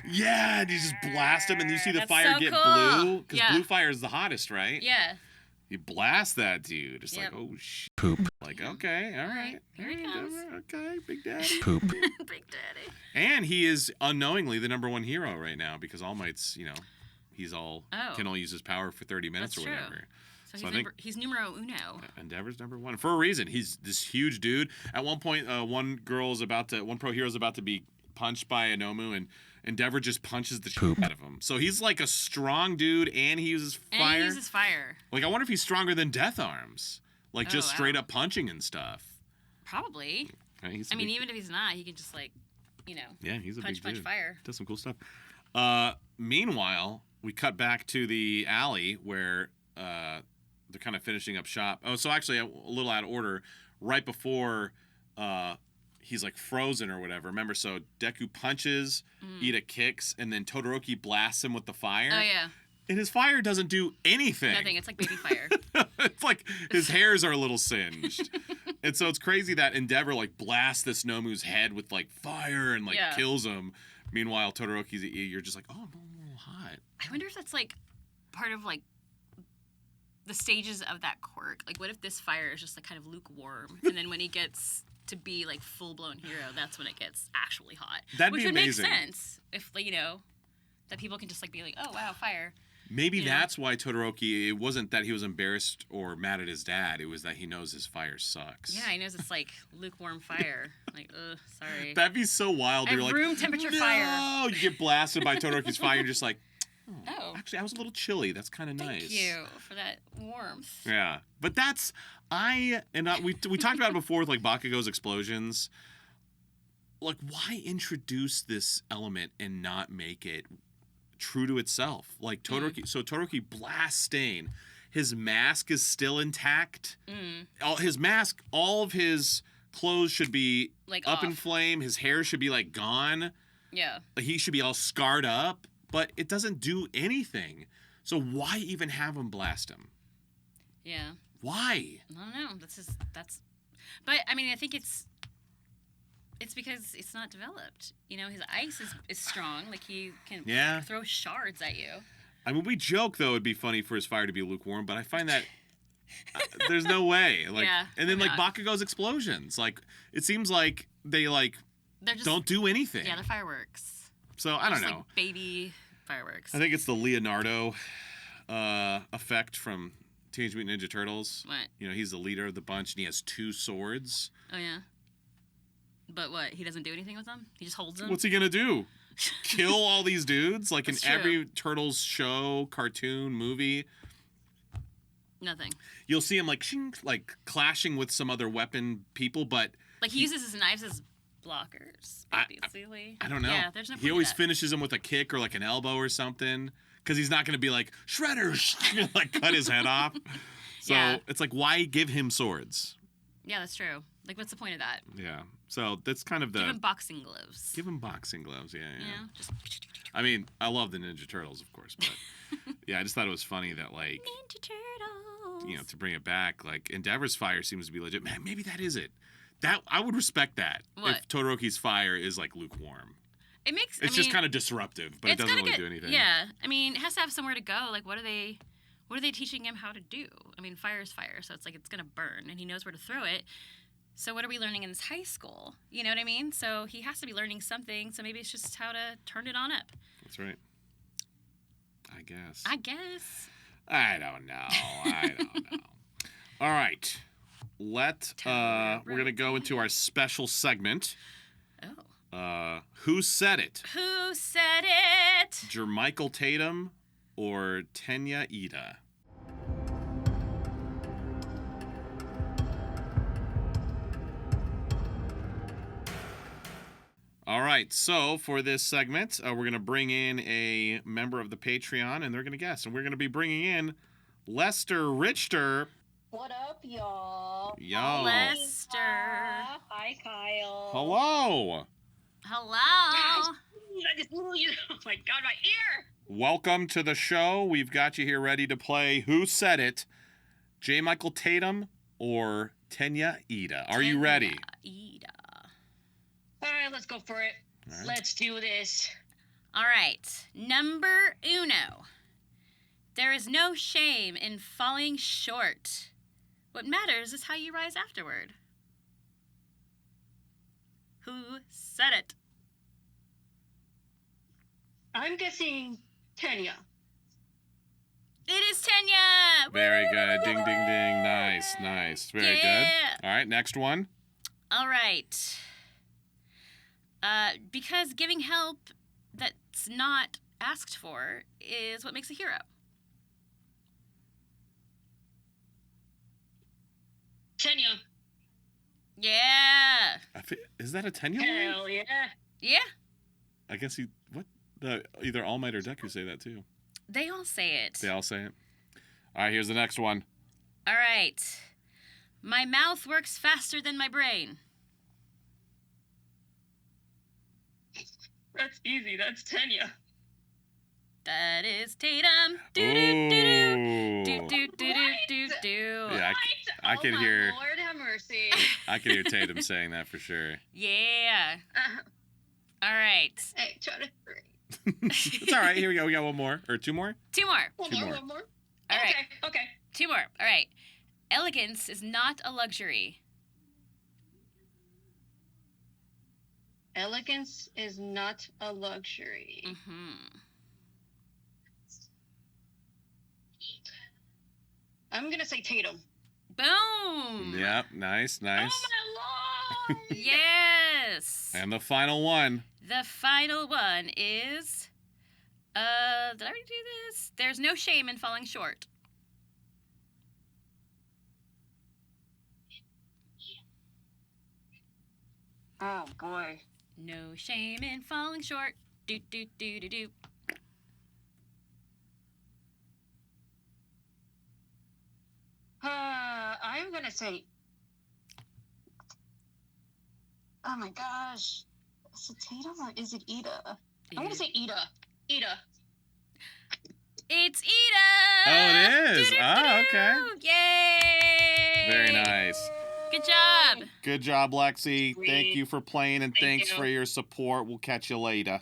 Yeah, and he just blasts him, and you see the That's fire so get cool. blue because blue fire is the hottest, right? Yeah. You blast that dude. It's like, oh shit. Poop. Like, okay, all right. Here he comes. Okay, Big Daddy. Poop. Big Daddy. And he is unknowingly the #1 hero right now because All Might's, can only use his power for 30 minutes That's or true. whatever. So he's numero uno. Endeavor's #1 for a reason. He's this huge dude. At one point, one pro hero is about to be punched by a Nomu, and Endeavor just punches the shit out of him. So he's like a strong dude, and he uses fire. Like, I wonder if he's stronger than Death Arms. Like, just straight up punching and stuff. Probably. Right? Even if he's not, he can just yeah, he's a punch big dude. Fire. Does some cool stuff. Meanwhile, we cut back to the alley where they're kind of finishing up shop. Oh, so actually, a little out of order. Right before he's like frozen or whatever. Remember, so Deku punches, Iida kicks, and then Todoroki blasts him with the fire. Oh, yeah. And his fire doesn't do anything. Nothing. It's like baby fire. It's like his hairs are a little singed. And so it's crazy that Endeavor like blasts this Nomu's head with like fire and like kills him. Meanwhile, Todoroki's, you're just like, oh, I'm a little hot. I wonder if that's like part of like the stages of that quirk. Like, what if this fire is just like kind of lukewarm, and then when he gets to be like full blown hero, that's when it gets actually hot. That'd be amazing. Which would make sense if that people can just like be like, oh wow, fire. Maybe that's why Todoroki, it wasn't that he was embarrassed or mad at his dad. It was that he knows his fire sucks. Yeah, he knows it's like lukewarm fire. Like, ugh, sorry. That'd be so wild. You're like, room temperature fire. No, you get blasted by Todoroki's fire. You're just like, oh, actually, I was a little chilly. That's kind of nice. Thank you for that warmth. Yeah, but we talked about it before with like Bakugo's explosions. Like, why introduce this element and not make it true to itself? Like Todoroki blasts Stain. His mask is still intact. All of his clothes should be like up in flame. His hair should be like gone. Yeah. He should be all scarred up, but it doesn't do anything. So why even have him blast him? Yeah. Why? I don't know. But I mean, I think it's because it's not developed. You know, his ice is strong. Like he can throw shards at you. I mean, we joke though it'd be funny for his fire to be lukewarm, but I find that there's no way. Like, and then like Baka goes explosions. Like it seems like they don't do anything. Yeah, they're fireworks. So I don't know. Like baby fireworks. I think it's the Leonardo effect from Teenage Mutant Ninja Turtles. What? You know, he's the leader of the bunch, and he has 2 swords. Oh yeah. But what? He doesn't do anything with them? He just holds them? What's he gonna do? Kill all these dudes? Like in every Turtles show, cartoon, movie? Nothing. You'll see him like clashing with some other weapon people, but like he uses his knives as blockers. Basically. I don't know. Yeah, there's no. He always finishes them with a kick or like an elbow or something, because he's not gonna be like Shredder, like cut his head off. So it's like, why give him swords? Yeah, that's true. Like, what's the point of that? Yeah. So that's kind of the... Give him boxing gloves. Give him boxing gloves, yeah. Just... I mean, I love the Ninja Turtles, of course, but... yeah, I just thought it was funny that, like... Ninja Turtles! You know, to bring it back, like, Endeavor's fire seems to be legit. Man, maybe that is it. I would respect that. What? If Todoroki's fire is, like, lukewarm. It makes... It's just kind of disruptive, but it doesn't really do anything. Yeah. I mean, it has to have somewhere to go. Like, what are they teaching him how to do? I mean, fire is fire, so it's like it's going to burn, and he knows where to throw it. So what are we learning in this high school? You know what I mean? So he has to be learning something, so maybe it's just how to turn it on up. That's right. I guess. I don't know. All right. We're going to go into our special segment. Oh. Who said it? Who said it? Jermichael Tatum or Tenya Iida? All right, so for this segment, we're going to bring in a member of the Patreon, and they're going to guess. And we're going to be bringing in Lester Richter. What up, y'all? Lester. Hi, Kyle. Hello. Hello. Oh, my God, my ear. Welcome to the show. We've got you here ready to play Who Said It? Jermichael Tatum or Tenya Iida? Are you ready? Iida. All right, let's go for it. Right. Let's do this. All right. Number uno. There is no shame in falling short. What matters is how you rise afterward. Who said it? I'm guessing Tenya. It is Tenya! Very good. Ding, ding, ding. Nice. Very good. All right, next one. All right. Because giving help that's not asked for is what makes a hero. Tenya. Yeah. Is that a Tenya line? Hell yeah. Yeah. I guess either All Might or Deku say that too. They all say it. They all say it. All right, here's the next one. All right. My mouth works faster than my brain. That's easy. That's Tenya. That is Tatum. Do. Yeah, I can hear. Lord have mercy. I can hear Tatum saying that for sure. Yeah. All right. Hey, try to hurry. It's all right. Here we go. We got one more or two more. Two more. One more. All right. Okay. Two more. All right. Elegance is not a luxury. Elegance is not a luxury. Mm-hmm. I'm gonna say Tatum. Boom. Yep. Nice. Oh my lord! Yes. And the final one. The final one is, did I already do this? There's no shame in falling short. Oh boy. No shame in falling short. Do. I'm gonna say. Oh my gosh. Is it Tatum or is it Iida? I'm gonna say Iida. Iida. It's Iida! Oh, it is. Oh, okay. Yay! Very nice. Good job. Good job, Lexi. Sweet. Thank you for playing, and Thank thanks you. for your support. We'll catch you later.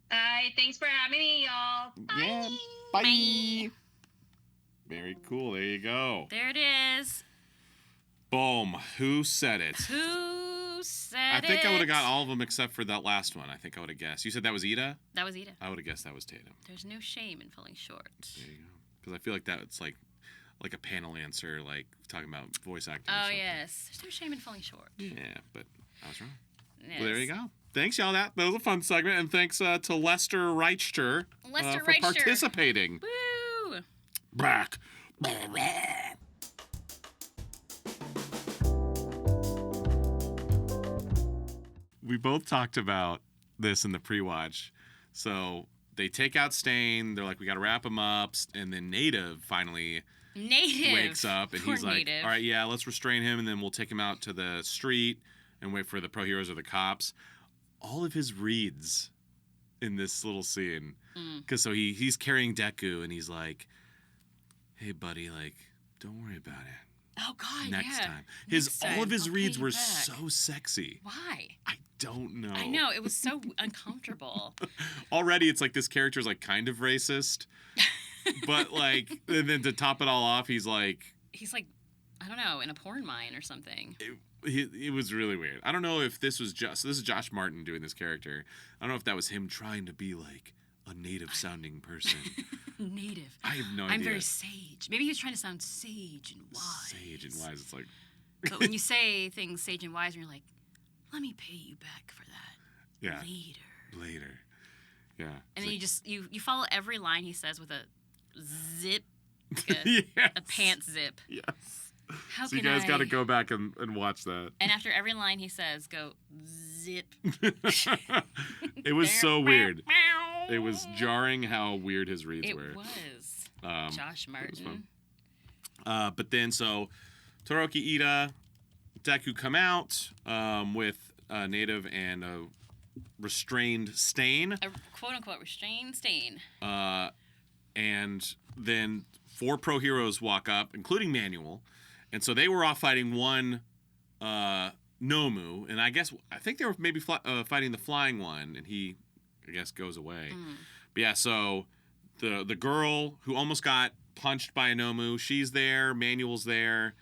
Bye. Thanks for having me, y'all. Yeah. Bye. Bye. Very cool. There you go. There it is. Boom. Who said it? Who said I think it? I would have got all of them except for that last one. I think I would have guessed. You said that was Ida? That was Ida. I would have guessed that was Tatum. There's no shame in falling short. There you go. Because I feel like that's like a panel answer, like talking about voice acting. or Oh, something. yes. There's no shame in falling short. Yeah, but I was wrong. Yes. Well, there you go. Thanks, y'all. That was a fun segment, and thanks to Lester Reichter Lester for Reichter. participating. Woo! Back. We both talked about this in the pre-watch. So they take out Stain. They're like, we got to wrap him up. And then Native finally wakes up, and Poor he's like, Native. all right, yeah, let's restrain him, and then we'll take him out to the street and wait for the pro heroes or the cops. All of his reads in this little scene. Because so he's carrying Deku, and he's like, hey, buddy, like, don't worry about it. Oh, God, Next yeah. time. Next All time. of his I'll reads pay you were back. so sexy. Why? I don't know. I know. It was so uncomfortable. Already, it's like this character's like kind of racist. But like, and then to top it all off, he's like, I don't know, in a porn mine or something. it was really weird. I don't know if this was this is Josh Martin doing this character. I don't know if that was him trying to be like a native sounding person. Native. I have no I'm idea. very sage. Maybe he was trying to sound sage and wise. Sage and wise. It's like, But when you say things sage and wise, and you're like, let me pay you back for that yeah, later. Yeah. And It's then you follow every line he says with a zip, like like, a yes. pants zip. Yes. How So you can guys I? got to go back and watch that. And after every line he says, go zip. It was so weird. It was jarring how weird his reads It were. was. It was Josh Martin. fun. But then so Todoroki Iida, Deku come out with Native and a restrained Stain. A quote-unquote restrained Stain. And then 4 pro heroes walk up, including Manuel. And so they were off fighting one Nomu. And I think they were maybe fighting the flying one. And he, I guess, goes away. But yeah, so the girl who almost got punched by a Nomu, she's there. Manuel's there.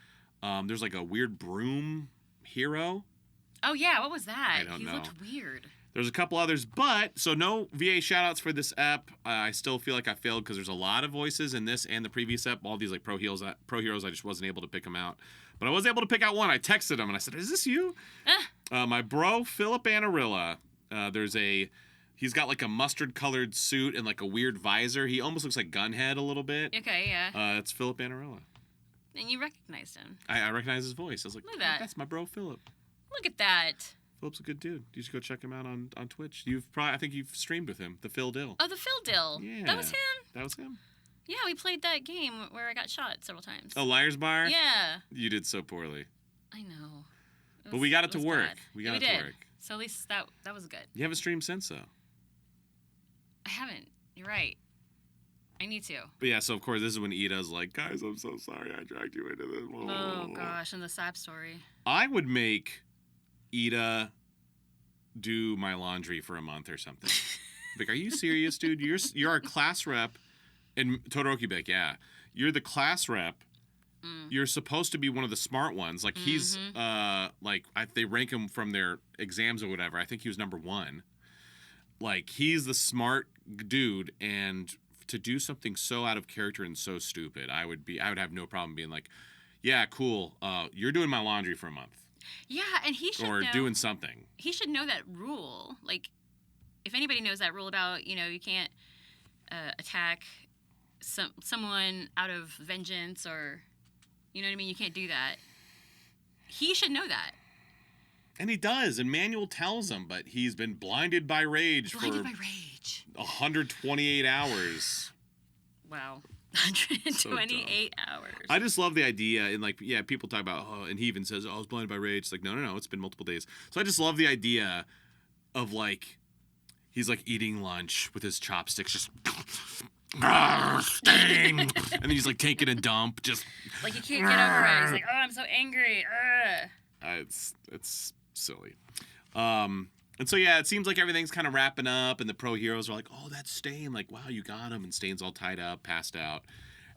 There's like a weird broom hero. Oh, yeah. What was that? I don't he know. looked weird. There's a couple others, but so no VA shoutouts for this ep. I still feel like I failed because there's a lot of voices in this and the previous ep. All these like pro heroes, I just wasn't able to pick them out. But I was able to pick out one. I texted him and I said, "Is this you?" My bro Philip Anarilla. He's got like a mustard colored suit and like a weird visor. He almost looks like Gunhead a little bit. Okay, yeah. It's Philip Anarilla. And you recognized him. I recognize his voice. I was like, Look at that. That's my bro Philip. Look at that. Philip's a good dude. You should go check him out on Twitch. I think you've streamed with him, the Phil Dill. Oh, the Phil Dill. Yeah. That was him? That was him. Yeah, we played that game where I got shot several times. Oh, Liar's Bar? Yeah. You did so poorly. I know. But we got it to was work. bad. We Yeah, got it did. to work. So at least that was good. You haven't streamed since, though. I haven't. You're right. I need to. But yeah, so of course, this is when Iida's like, guys, I'm so sorry I dragged you into this. Oh, gosh. And the Sab story. I would make Iida do my laundry for a month or something. Like, are you serious, dude? You're our class rep. And Todoroki be like, yeah, you're the class rep. You're supposed to be one of the smart ones. Like, he's, they rank him from their exams or whatever. I think he was number 1. Like, he's the smart dude, and to do something so out of character and so stupid, I would have no problem being like, yeah, cool. You're doing my laundry for a month. Yeah, and he should or know. doing something. He should know that rule. Like, if anybody knows that rule about, you can't attack someone out of vengeance or, you know what I mean? You can't do that. He should know that. And he does, and Manuel tells him, but he's been blinded by rage for 128 hours. Wow. 128 hours. I just love the idea, and like, yeah, people talk about, and he even says, I was blinded by rage. It's like, no, it's been multiple days. So I just love the idea of like, he's like eating lunch with his chopsticks, just Stain! And then he's like taking a dump, just Like he can't get over it. He's like, oh, I'm so angry. it's silly. And so yeah, it seems like everything's kind of wrapping up, and the pro heroes are like, "Oh, that's Stain! Like, wow, you got him!" And Stain's all tied up, passed out,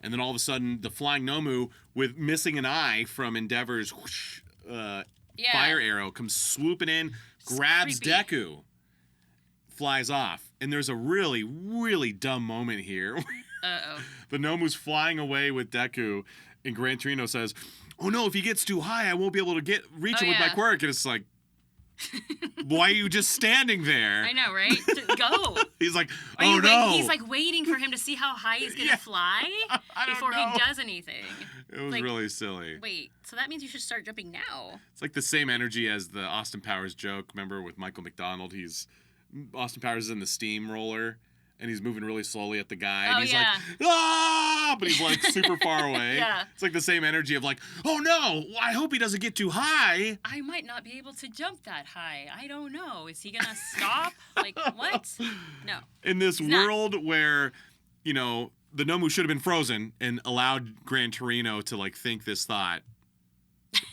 and then all of a sudden, the flying Nomu with missing an eye from Endeavor's fire arrow comes swooping in, grabs creepy. Deku, flies off, and there's a really, really dumb moment here. Uh-oh. The Nomu's flying away with Deku, and Gran Torino says, "Oh no, if he gets too high, I won't be able to reach him with my quirk." And it's like, why are you just standing there? I know, right? Go. He's like, oh no. He's like waiting for him to see how high he's going to fly before he does anything. It was really silly. Wait, so that means you should start jumping now. It's like the same energy as the Austin Powers joke. Remember with Michael McDonald? Austin Powers is in the steamroller, and he's moving really slowly at the guy. And he's like, ah! But he's like super far away. Yeah. It's like the same energy of like, oh no, I hope he doesn't get too high. I might not be able to jump that high. I don't know. Is he going to stop? Like, what? No. In this world where, you know, the Nomu should have been frozen and allowed Gran Torino to like think this thought,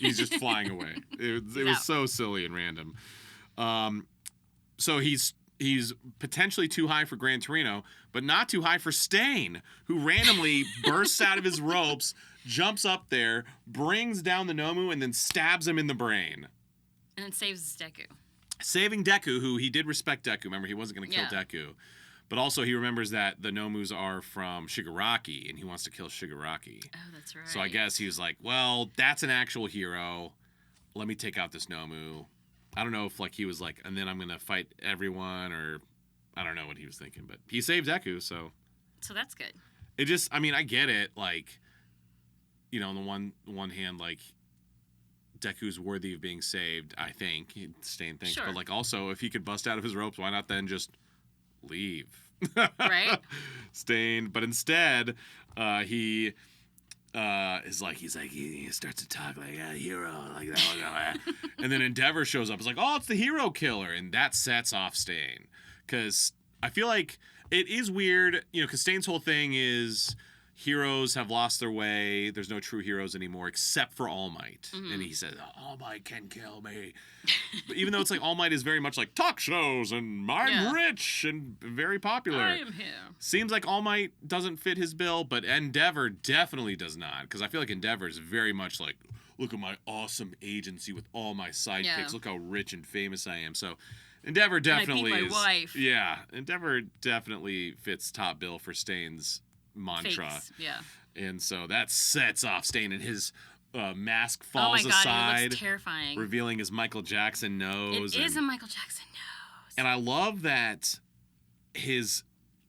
he's just flying away. It was so silly and random. So he's potentially too high for Gran Torino, but not too high for Stain, who randomly bursts out of his ropes, jumps up there, brings down the Nomu, and then stabs him in the brain. And then saves Deku. Saving Deku, who he did respect Deku. Remember, he wasn't going to kill Deku. But also he remembers that the Nomus are from Shigaraki, and he wants to kill Shigaraki. Oh, that's right. So I guess he was like, well, that's an actual hero. Let me take out this Nomu. I don't know if like he was like, and then I'm going to fight everyone, or I don't know what he was thinking. But he saved Deku, so. So that's good. It just, I mean, I get it. Like, you know, on the one hand, like, Deku's worthy of being saved, I think. Stain thinks. Sure. But like also, if he could bust out of his ropes, why not then just leave? Right? Stain. But instead, he he starts to talk like a hero, like that. And then Endeavor shows up. It's like, oh, it's the hero killer. And that sets off Stain. Because I feel like it is weird, you know, because Stain's whole thing is heroes have lost their way. There's no true heroes anymore except for All Might. Mm-hmm. And he says, All Might can kill me. But even though it's like All Might is very much like talk shows and I'm rich and very popular. I am here. Seems like All Might doesn't fit his bill, but Endeavor definitely does not. Because I feel like Endeavor is very much like, look at my awesome agency with all my sidekicks. Yeah. Look how rich and famous I am. So Endeavor definitely I beat my wife. Yeah, Endeavor definitely fits top bill for Stain's mantra. Face. Yeah. And so that sets off Stain, and his mask falls oh my God, aside, it looks terrifying. revealing his Michael Jackson nose. It is a Michael Jackson nose. And I love that his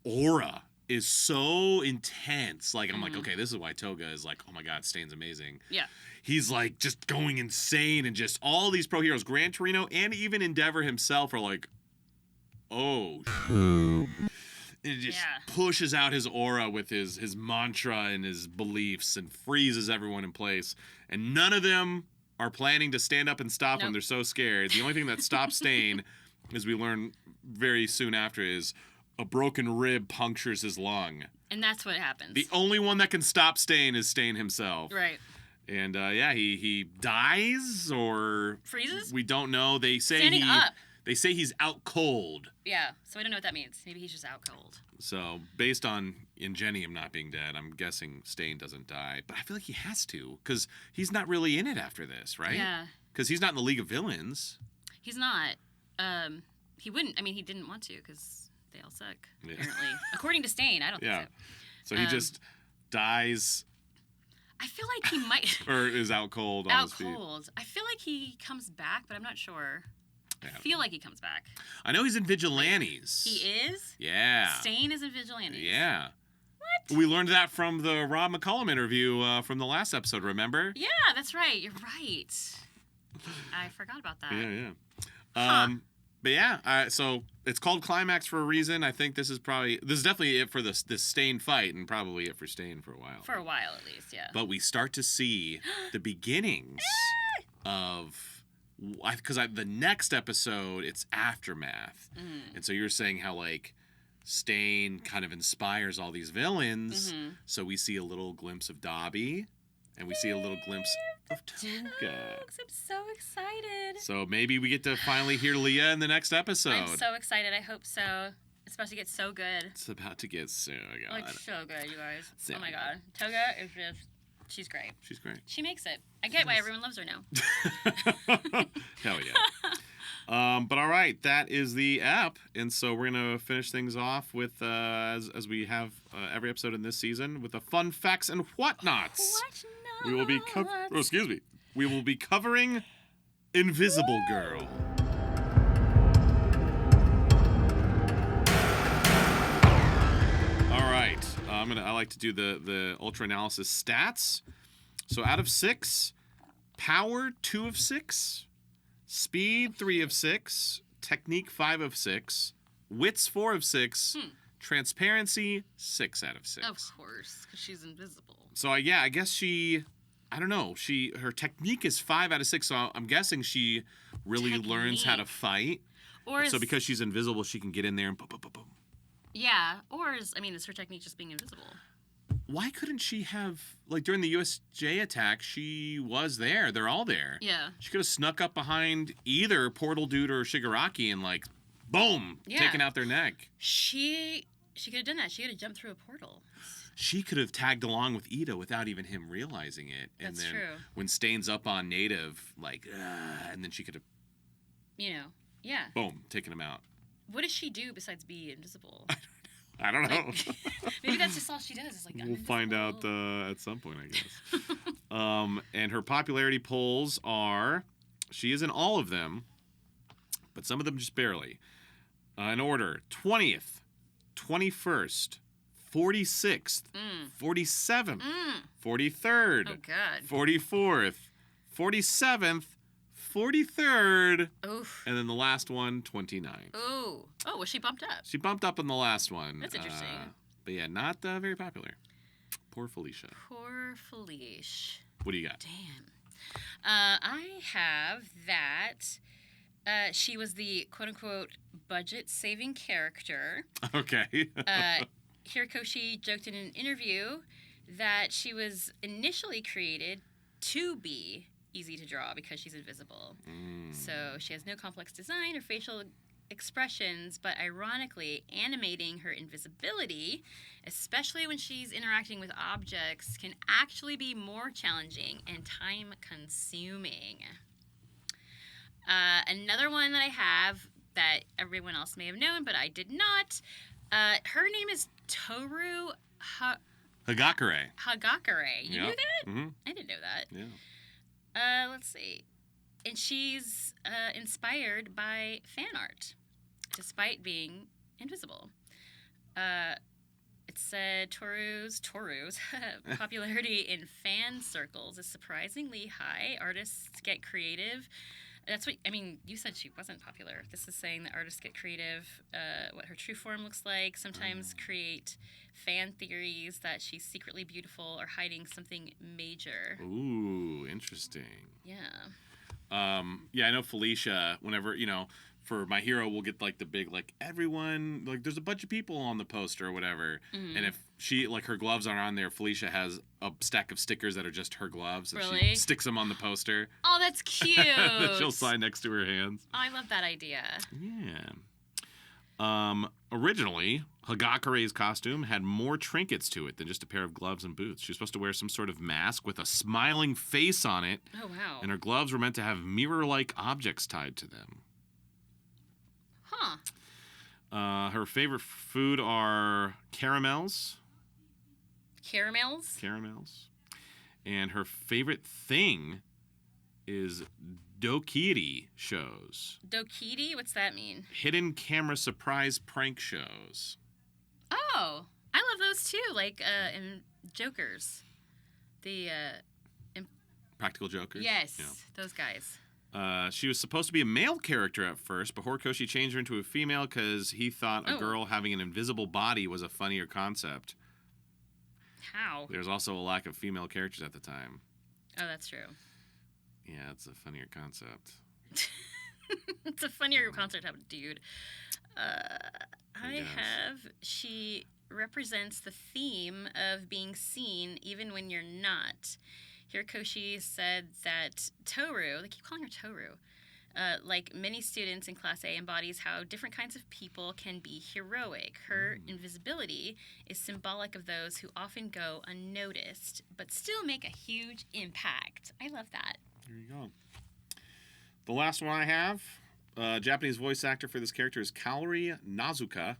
aura is so intense. Like, I'm like, okay, this is why Toga is like, oh my God, Stain's amazing. Yeah. He's like just going insane, and just all these pro heroes, Gran Torino and even Endeavor himself, are like, oh. And it just pushes out his aura with his mantra and his beliefs and freezes everyone in place. And none of them are planning to stand up and stop him. They're so scared. The only thing that stops Stain, as we learn very soon after, is a broken rib punctures his lung. And that's what happens. The only one that can stop Stain is Stain himself. Right. And he dies or freezes? We don't know. They say standing up. They say he's out cold. Yeah, so we don't know what that means. Maybe he's just out cold. So, based on Ingenium not being dead, I'm guessing Stain doesn't die. But I feel like he has to, because he's not really in it after this, right? Yeah. Because he's not in the League of Villains. He's not. He wouldn't. I mean, he didn't want to, because they all suck, apparently. According to Stain, I don't think so. So he just dies. I feel like he might... or is out cold on his feet. Out cold. I feel like he comes back, but I'm not sure. Yeah. I feel like he comes back. I know he's in Vigilantes. He is? Yeah. Stain is in Vigilantes. Yeah. What? We learned that from the Rob McCollum interview from the last episode, remember? Yeah, that's right. You're right. I forgot about that. Yeah. But yeah, so it's called Climax for a reason. I think this is definitely it for this Stain fight, and probably it for Stain for a while. For a while, at least, yeah. But we start to see the beginnings of... Because the next episode, it's Aftermath. And so you're saying how, like, Stain kind of inspires all these villains. Mm-hmm. So we see a little glimpse of Dobby, and we see a little glimpse of Toga. I'm so excited. So maybe we get to finally hear Leah in the next episode. I'm so excited. I hope so. It's about to get so good. It's about to get so good. Like, so good, you guys. So Oh my good. god. Toga is just... She's great. She's great. She makes it. I get why everyone loves her now. Hell yeah. But all right, that is the app, and so we're gonna finish things off with as we have every episode in this season with the fun facts and whatnots. What? We will be We will be covering Invisible Girl. All right, I like to do the ultra analysis stats. So out of 6, power 2 of 6. Speed 3 of 6, technique 5 of 6, wits 4 of 6, transparency 6 out of 6. Of course, because she's invisible. So I guess I don't know. Her technique is 5 out of 6. So I'm guessing she really learns how to fight. So because she's invisible, she can get in there and boom, boom, boom, boom. Yeah, is her technique just being invisible? Why couldn't she have, like, during the USJ attack, she was there. They're all there. Yeah. She could have snuck up behind either Portal Dude or Shigaraki and, like, boom, taken out their neck. She could have done that. She could have jumped through a portal. She could have tagged along with Iida without even him realizing it. And That's then true. when Stain's up on Native, like, and then she could have, Yeah. boom, taken him out. What does she do besides be invisible? I don't know. Maybe that's just all she does. Is like, We'll find out at some point, I guess. And her popularity polls are, she is in all of them, but some of them just barely. In order, 20th, 21st, 46th, 47th, 43rd, Oh, God. 44th, 47th, 43rd, Oof. and then the last one, 29th. Ooh. Oh, was she bumped up? She bumped up in the last one. That's interesting. But yeah, not very popular. Poor Felicia. Poor Felicia. What do you got? Damn. I have that she was the quote-unquote budget-saving character. Okay. Hirikoshi joked in an interview that she was initially created to be easy to draw because she's invisible. So she has no complex design or facial expressions, but ironically, animating her invisibility, especially when she's interacting with objects, can actually be more challenging and time-consuming. Another one that I have that everyone else may have known, but I did not. Her name is Toru Hagakure. Hagakure. You knew that? Mm-hmm. I didn't know that. Yeah. Let's see. And she's inspired by fan art, despite being invisible. It said Toru's popularity in fan circles is surprisingly high. Artists get creative. That's what, you said she wasn't popular. This is saying that artists get creative, what her true form looks like, sometimes create fan theories that she's secretly beautiful or hiding something major. Ooh, interesting. Yeah. Yeah, I know Felicia, whenever, for My Hero, we'll get, like, the big, like, everyone, like, there's a bunch of people on the poster or whatever. Mm-hmm. And if she, like, her gloves aren't on there, Felicia has a stack of stickers that are just her gloves. And Really? she sticks them on the poster. Oh, that's cute. That she'll sign next to her hands. Oh, I love that idea. Yeah. Originally, Hagakure's costume had more trinkets to it than just a pair of gloves and boots. She was supposed to wear some sort of mask with a smiling face on it. Oh, wow. And her gloves were meant to have mirror-like objects tied to them. Huh. Her favorite food are caramels. Caramels? Caramels. And her favorite thing is dokiri shows. Dokiri? What's that mean? Hidden camera surprise prank shows. Oh, I love those too. Like in Jokers. The Practical Jokers? yes, Yeah. those guys. She was supposed to be a male character at first, but Horikoshi changed her into a female because he thought a girl having an invisible body was a funnier concept. How? There's also a lack of female characters at the time. Oh, that's true. Yeah, it's a funnier concept. It's a funnier concert to have a dude. She represents the theme of being seen even when you're not. Hirokoshi said that Toru, they keep calling her Toru, like many students in Class A, embodies how different kinds of people can be heroic. Her invisibility is symbolic of those who often go unnoticed, but still make a huge impact. I love that. There you go. The last one I have, Japanese voice actor for this character is Kaori Nazuka,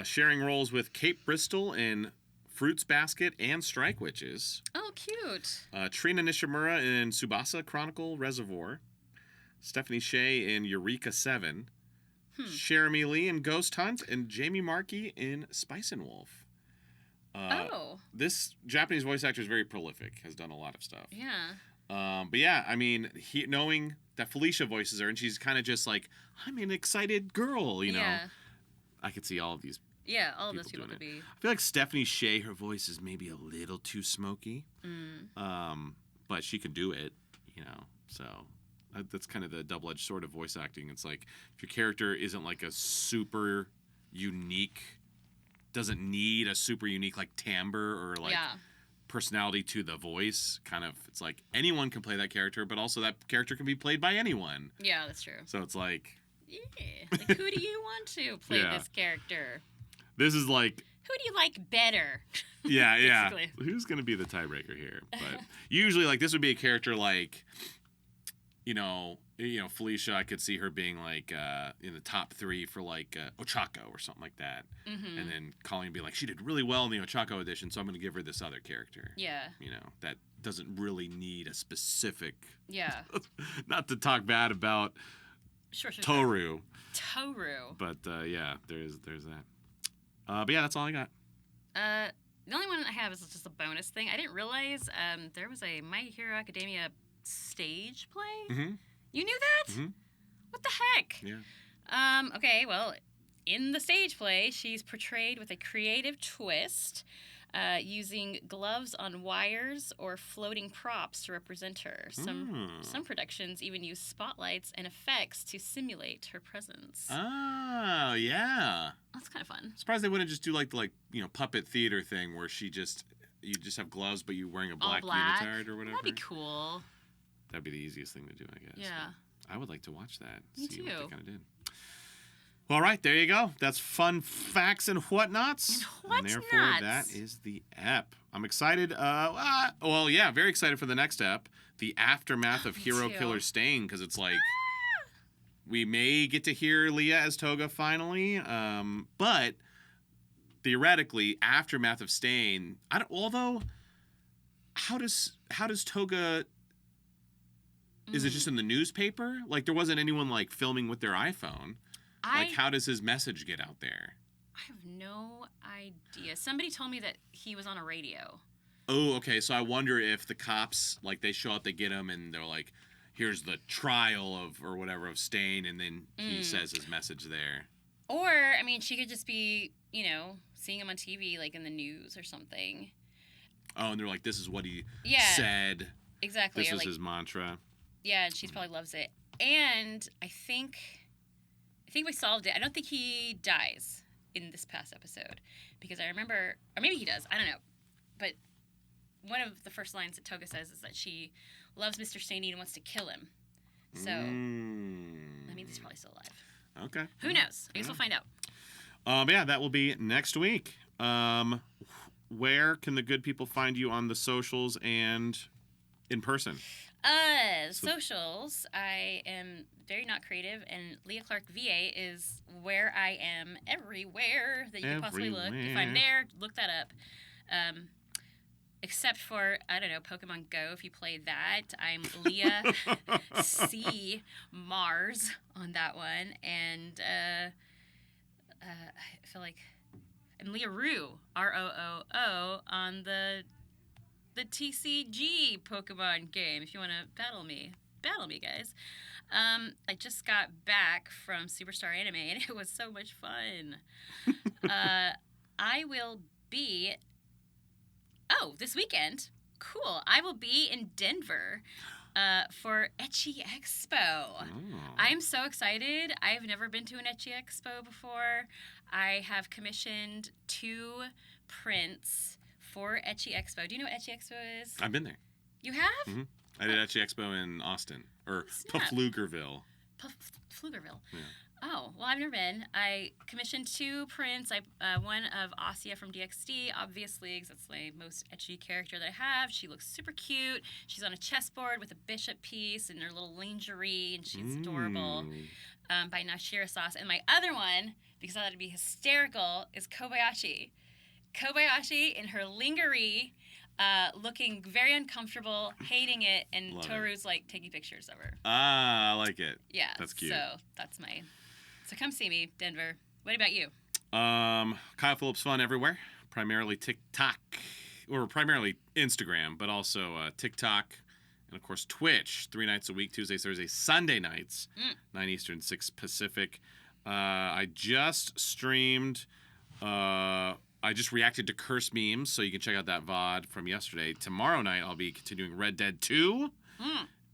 sharing roles with Kate Bristol in Fruits Basket and Strike Witches. Oh, cute. Trina Nishimura in Tsubasa Chronicle Reservoir. Stephanie Shea in Eureka 7. Jeremy Lee in Ghost Hunt. And Jamie Markey in Spice and Wolf. This Japanese voice actor is very prolific. Has done a lot of stuff. Yeah. But yeah, I mean, knowing that Felicia voices her and she's kind of just like, I'm an excited girl, you know. Yeah. I could see all of these. Yeah, all of those people people could be. I feel like Stephanie Shea, her voice is maybe a little too smoky. But she can do it, you know. So that's kind of the double-edged sword of voice acting. It's like if your character isn't like a super unique, doesn't need a super unique like timbre or like personality to the voice, kind of, it's like anyone can play that character, but also that character can be played by anyone. Yeah, that's true. So it's like... Yeah, like who do you want to play this character? This is like... Who do you like better? Yeah. Who's going to be the tiebreaker here? But usually, like, this would be a character like, you know, Felicia, I could see her being like in the top 3 for like Ochako or something like that. And then Colleen would be like, she did really well in the Ochako edition, so I'm going to give her this other character. Yeah. You know, that doesn't really need a specific... Yeah. Not to talk bad about Toru. But yeah, there's that. But yeah, that's all I got. The only one I have is just a bonus thing. I didn't realize there was a My Hero Academia stage play. You knew that? What the heck? Yeah. Okay, well, in the stage play, she's portrayed with a creative twist, using gloves on wires or floating props to represent her. Some productions even use spotlights and effects to simulate her presence. Oh, yeah. That's kind of fun. Surprised they wouldn't just do like the puppet theater thing where you just have gloves but you're wearing a black unitard or whatever. That'd be cool. That'd be the easiest thing to do, I guess. Yeah. I would like to watch that. Me see too. what they kind of did. All right, there you go. That's fun facts and whatnots. And therefore, that is the ep. I'm excited. Very excited for the next ep, the aftermath of Hero Killer Stain, because it's like we may get to hear Leah as Toga finally, but theoretically, aftermath of Stain. Although, how does Toga? Is it just in the newspaper? Like there wasn't anyone like filming with their iPhone. How does his message get out there? I have no idea. Somebody told me that he was on a radio. Oh, okay. So I wonder if the cops, like, they show up, they get him, and they're like, here's the trial of Stain, and then he says his message there. Or, I mean, she could just be, seeing him on TV, like, in the news or something. Oh, and they're like, this is what he said. Exactly. This is his mantra. Yeah, and she probably loves it. And I think we solved it. I don't think he dies in this past episode because I remember, or maybe he does. I don't know. But one of the first lines that Toga says is that she loves Mr. Stain and wants to kill him. So that means he's probably still alive. Okay. Who knows? I guess we'll find out. Yeah, that will be next week. Where can the good people find you on the socials and in person? Socials, I am very not creative, and Leah Clark VA is where I am everywhere that you can possibly look. If I'm there, look that up. Except for, I don't know, Pokemon Go, if you play that. I'm Leah C. Mars on that one, and I feel like I'm Leah Roo, ROOO, on the TCG Pokemon game. If you want to battle me, guys. I just got back from Superstar Anime, and it was so much fun. I will be... Oh, this weekend. Cool. I will be in Denver for Etchy Expo. Oh. I'm so excited. I've never been to an Etchy Expo before. I have commissioned 2 prints for Etchy Expo. Do you know what Etchy Expo is? I've been there. You have? Mm-hmm. I did Etchy Expo in Austin, or Snap. Pflugerville. Pflugerville. Yeah. Oh, well, I've never been. I commissioned 2 prints. One of Asia from DXD, obviously, because that's my most etchy character that I have. She looks super cute. She's on a chessboard with a bishop piece and her little lingerie, and she's adorable. By Nashira Sauce. And my other one, because I thought it'd be hysterical, is Kobayashi. Kobayashi in her lingerie, looking very uncomfortable, hating it, and Love Toru's like taking pictures of her. Ah, I like it. Yeah, That's cute. So that's my. So come see me, Denver. What about you? Kyle Phillips Fun everywhere, primarily TikTok, or primarily Instagram, but also TikTok, and of course Twitch. 3 nights a week: Tuesdays, Thursdays, Sunday nights, 9 Eastern, 6 Pacific. I just streamed. I just reacted to curse memes, so you can check out that VOD from yesterday. Tomorrow night, I'll be continuing Red Dead 2.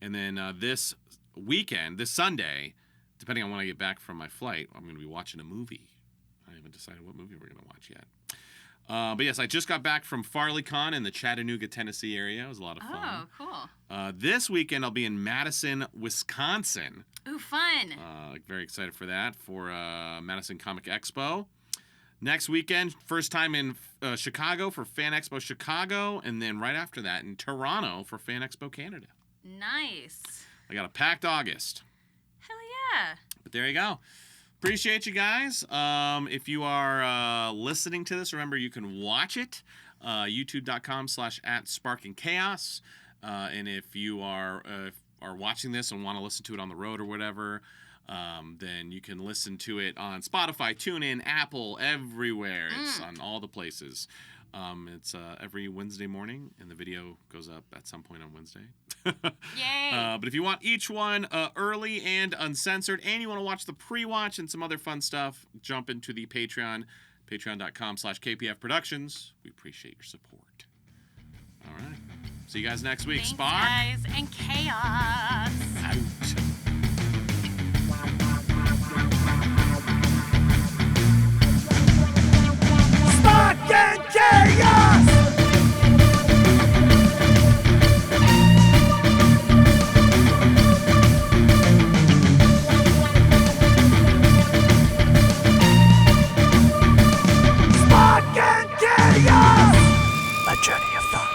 And then this weekend, this Sunday, depending on when I get back from my flight, I'm going to be watching a movie. I haven't decided what movie we're going to watch yet. But yes, I just got back from FarleyCon in the Chattanooga, Tennessee area. It was a lot of fun. Oh, cool. This weekend, I'll be in Madison, Wisconsin. Ooh, fun. Very excited for that, for Madison Comic Expo. Next weekend, first time in Chicago for Fan Expo Chicago, and then right after that in Toronto for Fan Expo Canada. Nice. I got a packed August. Hell yeah. But there you go. Appreciate you guys. If you are listening to this, remember you can watch it. YouTube.com/@SparkingChaos. And if you are watching this and want to listen to it on the road or whatever, then you can listen to it on Spotify, TuneIn, Apple, everywhere. It's on all the places. It's every Wednesday morning, and the video goes up at some point on Wednesday. Yay! But if you want each one early and uncensored, and you want to watch the pre-watch and some other fun stuff, jump into the Patreon, patreon.com/KPF Productions. We appreciate your support. All right. See you guys next week. Thanks, Spark. guys, and chaos. Out. Spark and chaos! Spark and chaos! A journey of thought.